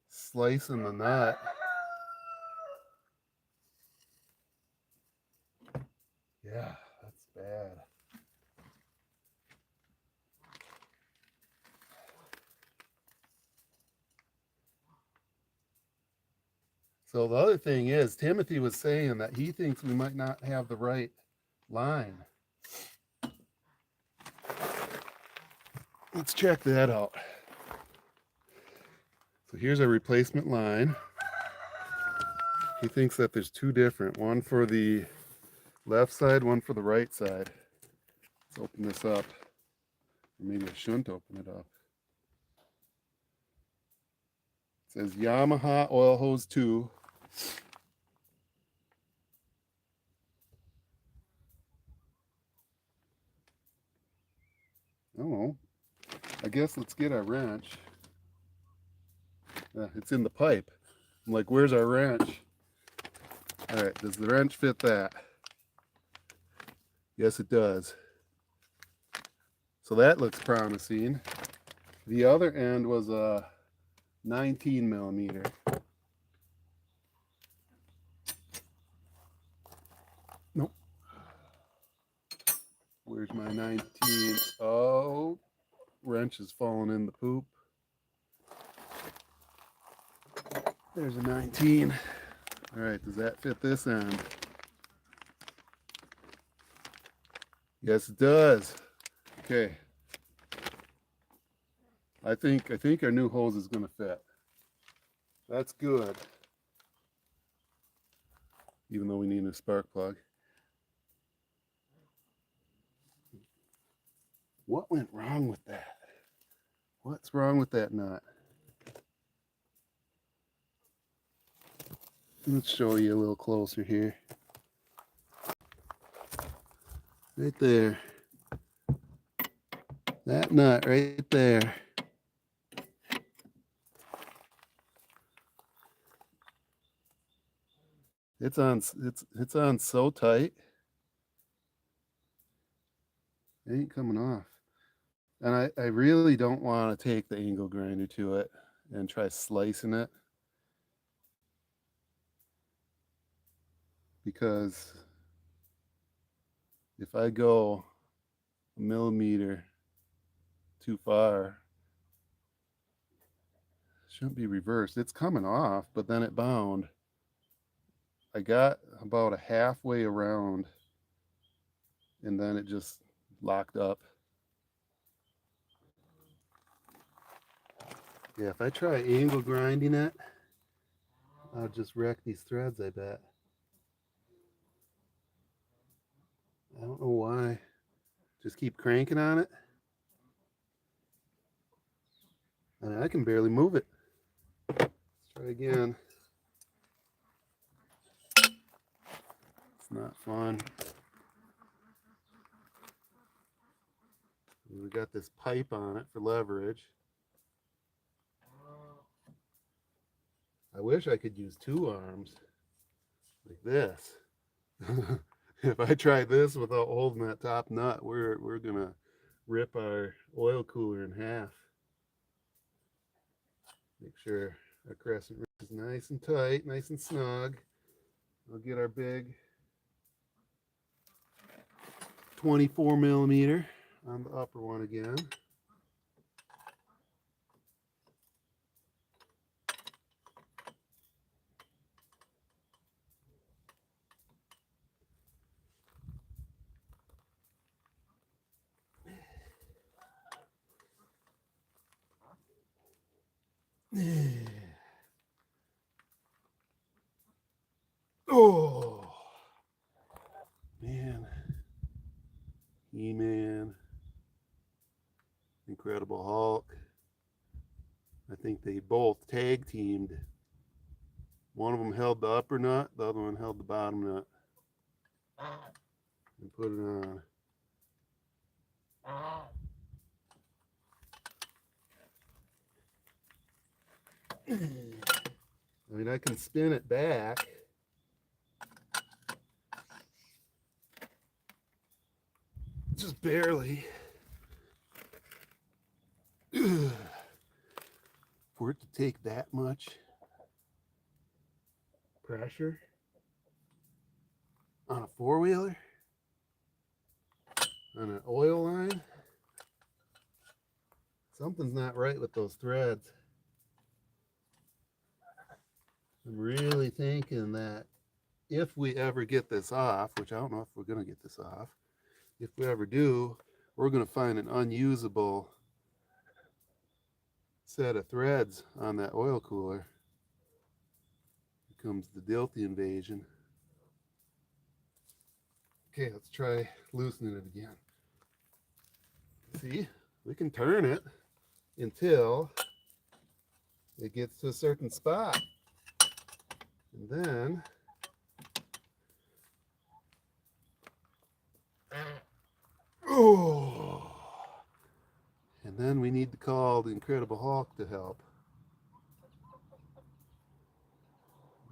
slicing the nut. Yeah, that's bad. So the other thing is, Timothy was saying that he thinks we might not have the right line. Let's check that out. So here's a replacement line. He thinks that there's 2 different, one for the left side, one for the right side. Let's open this up. Or maybe I shouldn't open it up. It says Yamaha oil hose 2. Oh, I guess let's get our wrench. It's in the pipe. I'm like, where's our wrench? All right, does the wrench fit that? Yes, it does. So that looks promising. The other end was a 19 millimeter. Nope. Where's my 19? Oh, wrench is falling in the poop. There's a 19. All right, does that fit this end? Yes, it does. Okay. I think our new hose is going to fit. That's good. Even though we need a spark plug. What went wrong with that? What's wrong with that nut? Let's show you a little closer here. Right there. That nut right there. It's on so tight. It ain't coming off. And I really don't want to take the angle grinder to it and try slicing it, because if I go a millimeter too far, it shouldn't be reversed. It's coming off, but then it bound. I got about a halfway around and then it just locked up. Yeah, if I try angle grinding it, I'll just wreck these threads, I bet. I don't know why. Just keep cranking on it. And I can barely move it. Let's try again. It's not fun. We got this pipe on it for leverage. I wish I could use two arms like this. If I try this without holding that top nut, we're gonna rip our oil cooler in half. Make sure our crescent wrench is nice and tight, nice and snug. I'll get our big 24 millimeter on the upper one again. Oh, man. He-Man. Incredible Hulk. I think they both tag teamed. One of them held the upper nut, the other one held the bottom nut. And put it on. I mean, I can spin it back. Just barely. For it to take that much pressure on a four-wheeler, on an oil line, something's not right with those threads. I'm really thinking that if we ever get this off, which I don't know if we're going to get this off, if we ever do, we're going to find an unusable set of threads on that oil cooler. Here comes the Dilty invasion. Okay, let's try loosening it again. See, we can turn it until it gets to a certain spot. And then and then we need to call the Incredible Hulk to help.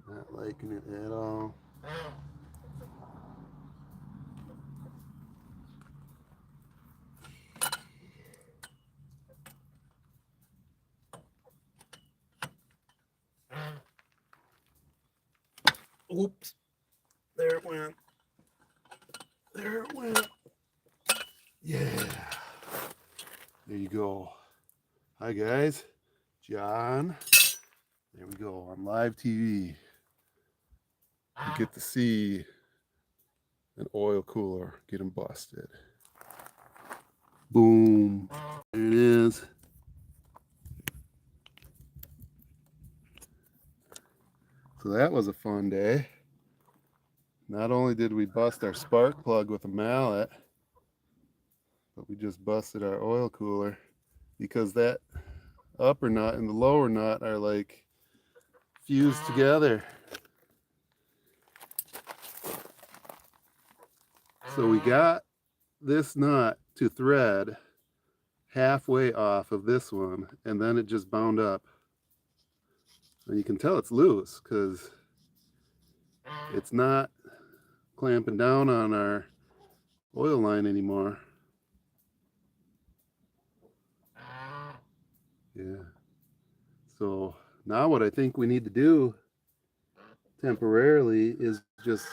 Not liking it at all. Oops. There it went. There it went. Yeah. There you go. Hi guys. John. There we go on live TV. You get to see an oil cooler getting busted. Boom. There it is. So that was a fun day. Not only did we bust our spark plug with a mallet, but we just busted our oil cooler because that upper nut and the lower nut are like fused together. So we got this nut to thread halfway off of this one, and then it just bound up. And you can tell it's loose because it's not clamping down on our oil line anymore. Yeah. So now what I think we need to do temporarily is just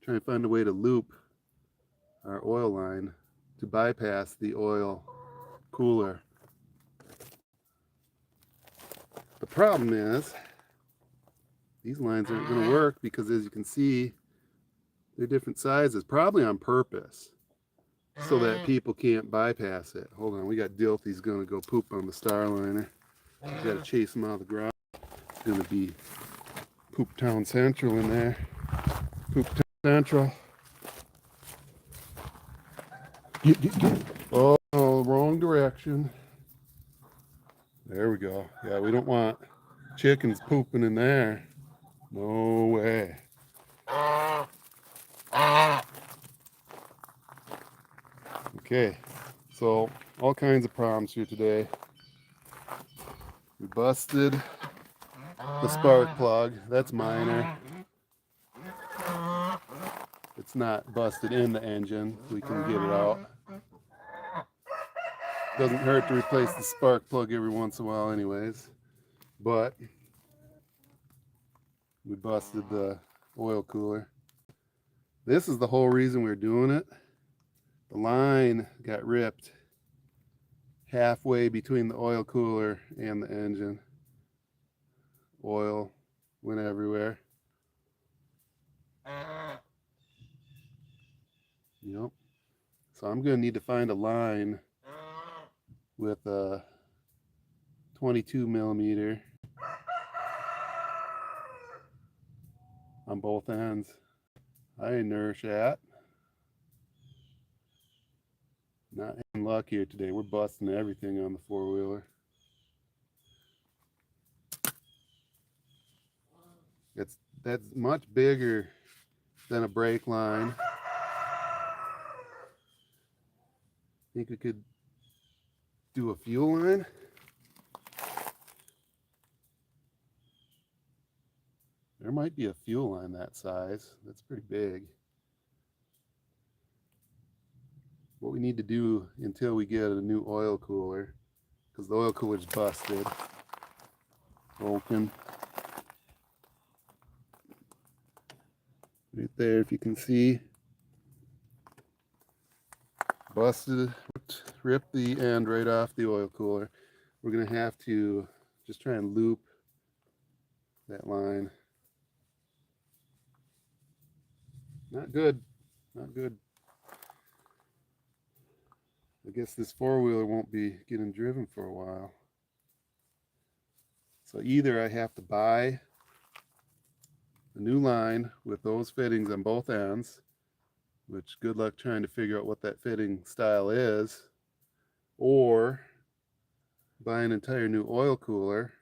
try and find a way to loop our oil line to bypass the oil cooler. The problem is these lines aren't going to work because, as you can see, they're different sizes, probably on purpose, so that people can't bypass it. Hold on, we got Dilthy's He's going to go poop on the Starliner. We got to chase him out of the garage. It's going to be Poop Town Central in there. Poop Town Central. Get. Oh, wrong direction. There we go. Yeah, we don't want chickens pooping in there. No way. Okay, so all kinds of problems here today. We busted the spark plug. That's minor. It's not busted in the engine. We can get it out. Doesn't hurt to replace the spark plug every once in a while anyways. But we busted the oil cooler. This is the whole reason we're doing it. The line got ripped halfway between the oil cooler and the engine. Oil went everywhere. Yep. So I'm going to need to find a line with a 22 millimeter on both ends. I ain't nourish that. Not having luck here today. We're busting everything on the four-wheeler. That's much bigger than a brake line. Think we could do a fuel line? There might be a fuel line that size. That's pretty big. What we need to do until we get a new oil cooler, because the oil cooler's busted, broken. Right there, if you can see. Busted, ripped the end right off the oil cooler. We're going to have to just try and loop that line. Not good. Not good. I guess this four-wheeler won't be getting driven for a while. So either I have to buy a new line with those fittings on both ends, which good luck trying to figure out what that fitting style is, or buy an entire new oil cooler.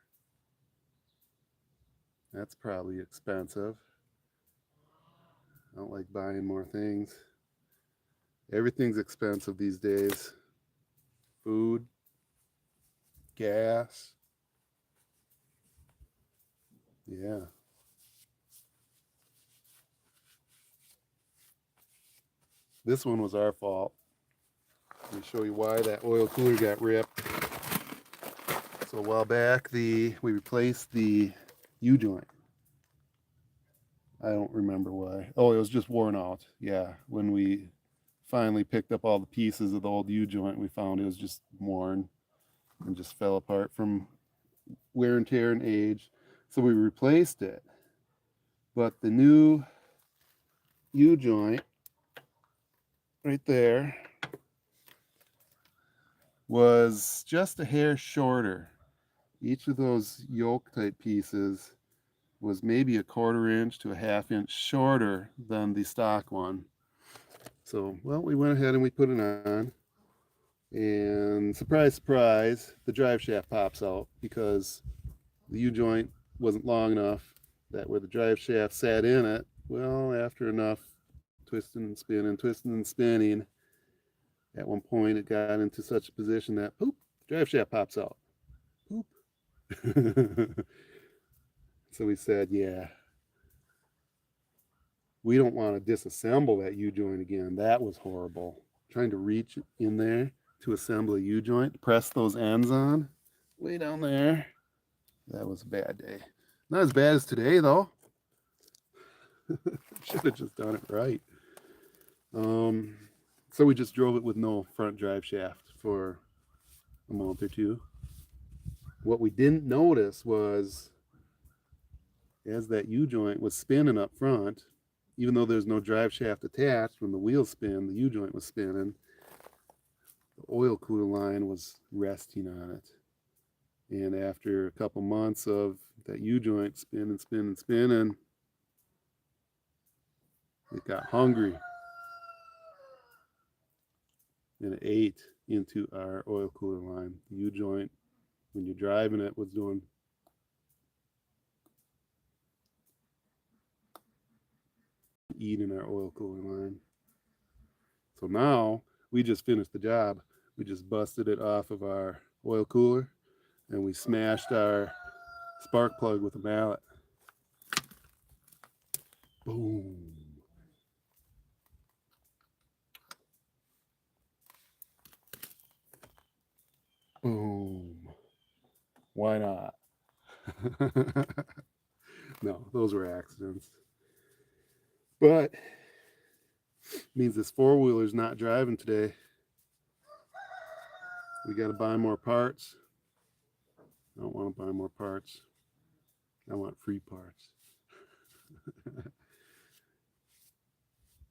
That's probably expensive. I don't like buying more things. Everything's expensive these days. Food, gas. Yeah. This one was our fault. Let me show you why that oil cooler got ripped. So a while back, we replaced the U-joint. I don't remember why. Oh, it was just worn out. Yeah, when we finally picked up all the pieces of the old U-joint, we found it was just worn and just fell apart from wear and tear and age. So we replaced it. But the new U-joint right there was just a hair shorter. Each of those yoke type pieces was maybe a 1/4 inch to a 1/2 inch shorter than the stock one. So, well, we went ahead and we put it on, and surprise, surprise, the drive shaft pops out because the U-joint wasn't long enough that where the drive shaft sat in it, well, after enough twisting and spinning, at one point it got into such a position that, poop, drive shaft pops out. Poop. So we said, yeah, we don't want to disassemble that U-joint again. That was horrible. Trying to reach in there to assemble a U-joint. Press those ends on. Way down there. That was a bad day. Not as bad as today though. Should have just done it right. So we just drove it with no front drive shaft for a month or two. What we didn't notice was as that U-joint was spinning up front, even though there's no drive shaft attached, when the wheels spin, the U-joint was spinning, the oil cooler line was resting on it. And after a couple months of that U-joint spinning, spinning, spinning, it got hungry. And it ate into our oil cooler line. The U-joint, when you're driving it, was doing eating our oil cooler line. So now we just finished the job. We just busted it off of our oil cooler and we smashed our spark plug with a mallet. Boom. Boom. Why not? No, those were accidents. But means this four-wheeler's not driving today. We got to buy more parts. I don't want to buy more parts. I want free parts.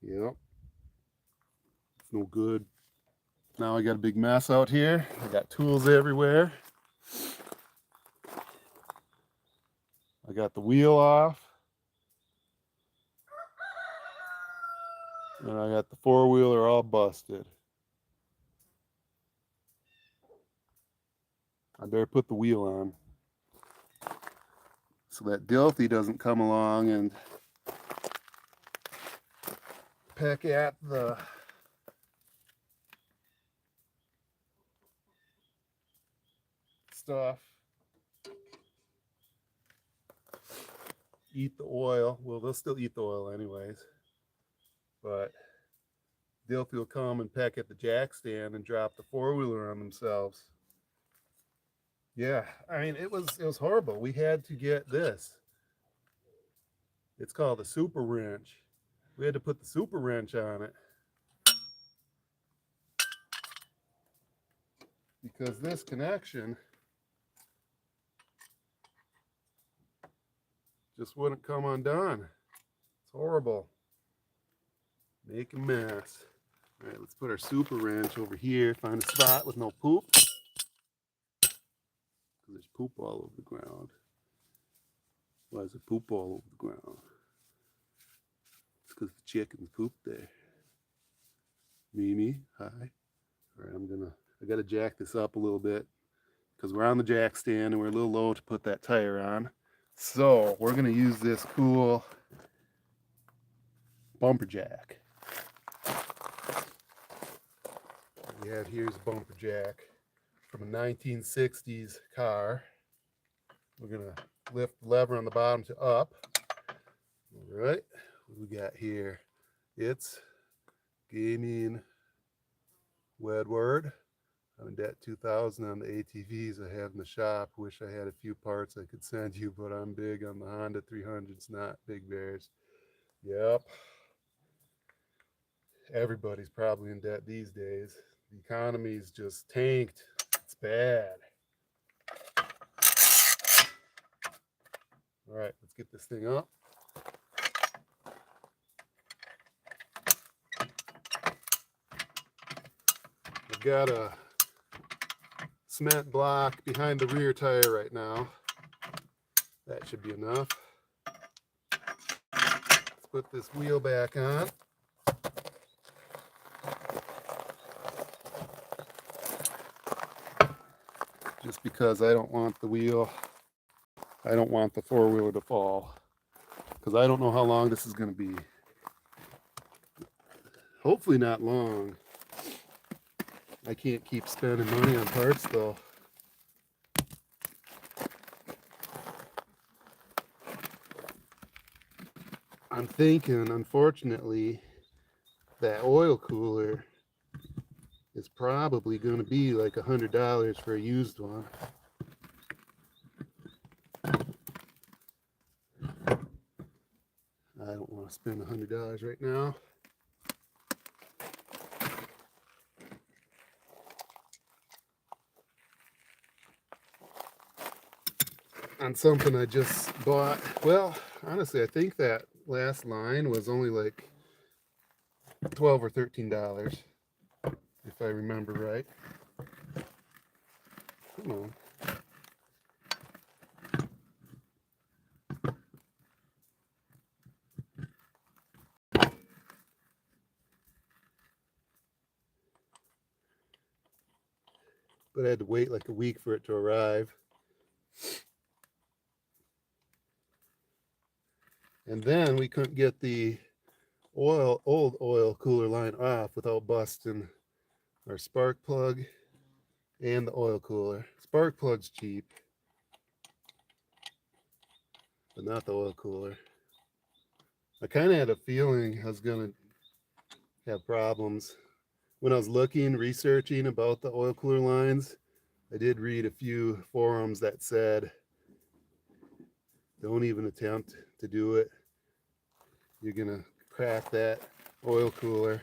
Yep. It's no good. Now I got a big mess out here. I got tools everywhere. I got the wheel off. And I got the four-wheeler all busted. I better put the wheel on so that Dilthy doesn't come along and peck at the stuff. Eat the oil. Well, they'll still eat the oil anyways. But Dilthy will come and peck at the jack stand and drop the four-wheeler on themselves. Yeah, I mean, it was horrible. We had to get this. It's called a super wrench. We had to put the super wrench on it because this connection just wouldn't come undone. It's horrible. Make a mess. All right, let's put our super wrench over here. Find a spot with no poop. There's poop all over the ground. Why is there poop all over the ground? It's because the chickens pooped there. Mimi, hi. All right, I gotta jack this up a little bit because we're on the jack stand and we're a little low to put that tire on. So we're gonna use this cool bumper jack. What we have here is a bumper jack from a 1960s car. We're gonna lift the lever on the bottom to up. All right, what do we got here? It's gaming Wedward. I'm at 2000 on the ATVs I have in the shop. Wish I had a few parts I could send you, but I'm big on the Honda 300s, not Big Bears. Yep. Everybody's probably in debt these days. The economy's just tanked. It's bad. All right, let's get this thing up. I've got a cement block behind the rear tire right now. That should be enough. Let's put this wheel back on. Just because I don't want the wheel, I don't want the four-wheeler to fall. Because I don't know how long this is going to be. Hopefully not long. I can't keep spending money on parts though. I'm thinking, unfortunately, that oil cooler is probably going to be like $100 for a used one. I don't want to spend $100 right now. On something I just bought. Well, honestly, I think that last line was only like $12 or $13, if I remember right. Come on. But I had to wait like a week for it to arrive. And then we couldn't get the old oil cooler line off without busting our spark plug and the oil cooler. Spark plug's cheap, but not the oil cooler. I kind of had a feeling I was going to have problems. When I was researching about the oil cooler lines, I did read a few forums that said, don't even attempt to do it. You're going to crack that oil cooler.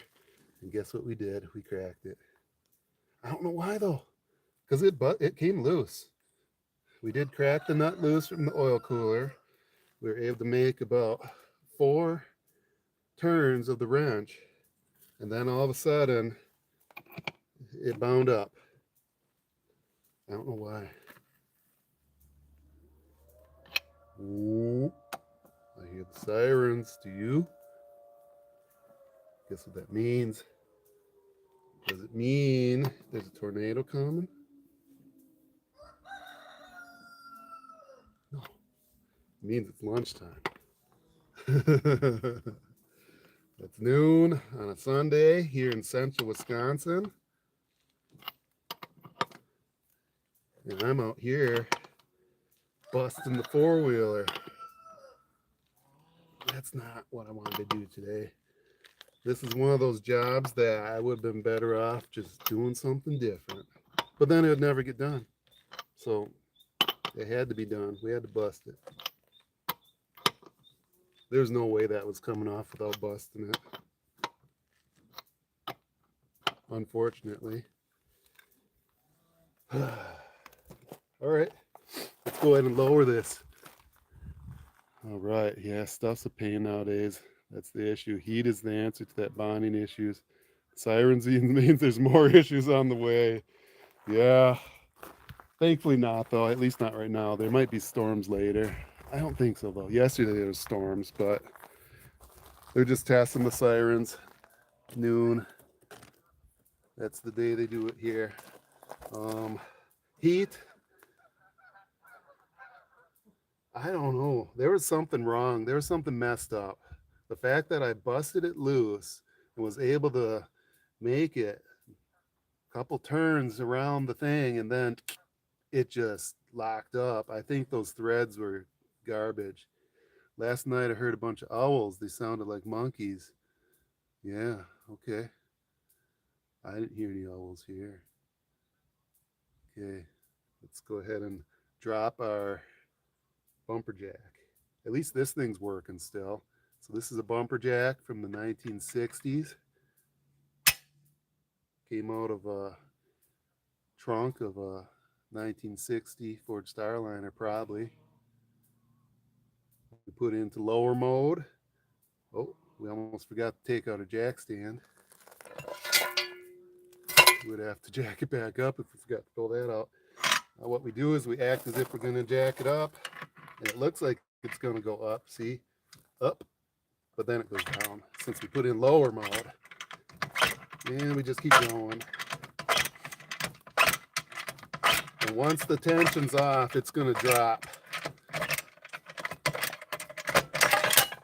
And guess what we did? We cracked it. I don't know why though, because it came loose. We did crack the nut loose from the oil cooler. We were able to make about 4 turns of the wrench, and then all of a sudden it bound up. I don't know why. Ooh, I hear the sirens. Do you? Guess what that means? Does it mean there's a tornado coming? No. It means it's lunchtime. It's noon on a Sunday here in central Wisconsin. And I'm out here busting the four-wheeler. That's not what I wanted to do today. This is one of those jobs that I would have been better off just doing something different. But then it would never get done. So it had to be done. We had to bust it. There's no way that was coming off without busting it. Unfortunately. All right. Let's go ahead and lower this. All right. Yeah, stuff's a pain nowadays. That's the issue. Heat is the answer to that bonding issues. Sirens means there's more issues on the way. Yeah. Thankfully not, though. At least not right now. There might be storms later. I don't think so, though. Yesterday there was storms, but they're just testing the sirens. Noon. That's the day they do it here. Heat. I don't know. There was something wrong. There was something messed up. The fact that I busted it loose and was able to make it a couple turns around the thing and then it just locked up. I think those threads were garbage. Last night I heard a bunch of owls. They sounded like monkeys. Yeah, okay. I didn't hear any owls here. Okay, let's go ahead and drop our bumper jack. At least this thing's working still. So this is a bumper jack from the 1960s. Came out of a trunk of a 1960 Ford Starliner probably. We put it into lower mode. Oh, we almost forgot to take out a jack stand. We would have to jack it back up if we forgot to pull that out. Now what we do is we act as if we're going to jack it up. And it looks like it's going to go up, see? Up. But then it goes down since we put in lower mode. And we just keep going. And once the tension's off, it's going to drop.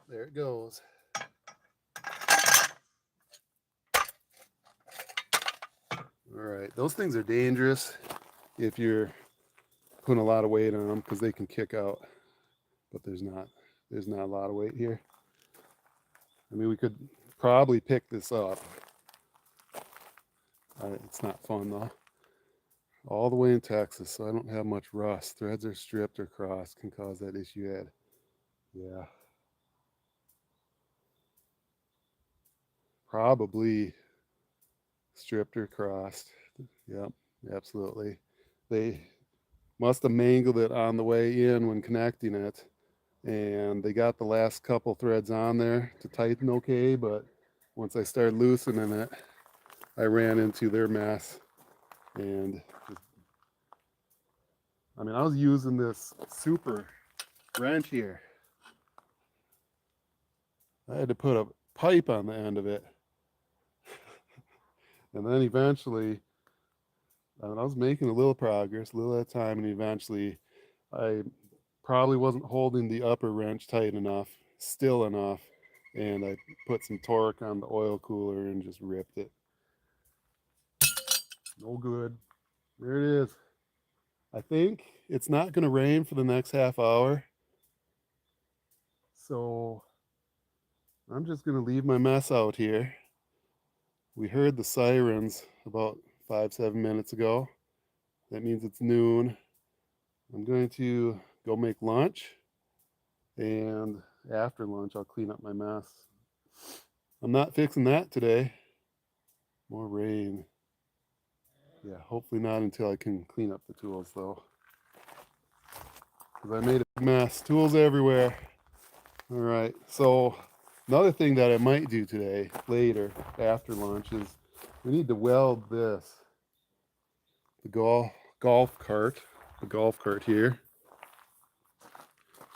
There it goes. All right, those things are dangerous if you're putting a lot of weight on them because they can kick out. But there's not a lot of weight here. I mean, we could probably pick this up. It's not fun though. All the way in Texas, so I don't have much rust. Threads are stripped or crossed, can cause that issue. Yeah, probably stripped or crossed. Yep, absolutely. They must have mangled it on the way in when connecting it, and they got the last couple threads on there to tighten okay, but once I started loosening it, I ran into their mess. And I mean, I was using this super wrench here. I had to put a pipe on the end of it. And then eventually, I was making a little progress, a little at a time, and eventually I probably wasn't holding the upper wrench tight enough, still enough, and I put some torque on the oil cooler and just ripped it. No good. There it is. I think it's not going to rain for the next half hour, so I'm just going to leave my mess out here. We heard the sirens about 5-7 minutes ago. That means it's noon. I'm going to go make lunch, and after lunch, I'll clean up my mess. I'm not fixing that today. More rain. Yeah, hopefully not until I can clean up the tools, though. Because I made a big mess. Tools everywhere. All right, so another thing that I might do today, later, after lunch, is we need to weld this. The golf cart here.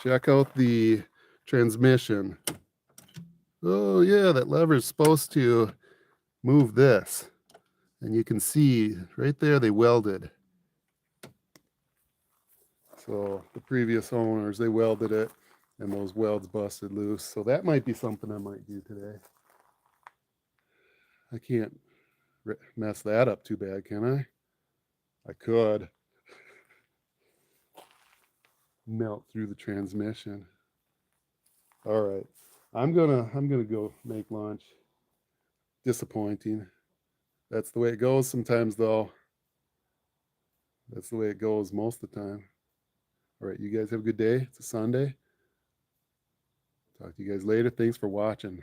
Check out the transmission. Oh yeah, that lever is supposed to move this. And you can see right there they welded. So the previous owners, they welded it and those welds busted loose. So that might be something I might do today. I can't mess that up too bad, can I? I could. Melt through the transmission. All right. I'm gonna go make lunch. Disappointing. That's the way it goes sometimes though. That's the way it goes most of the time. All right, you guys have a good day. It's a Sunday. Talk to you guys later. Thanks for watching.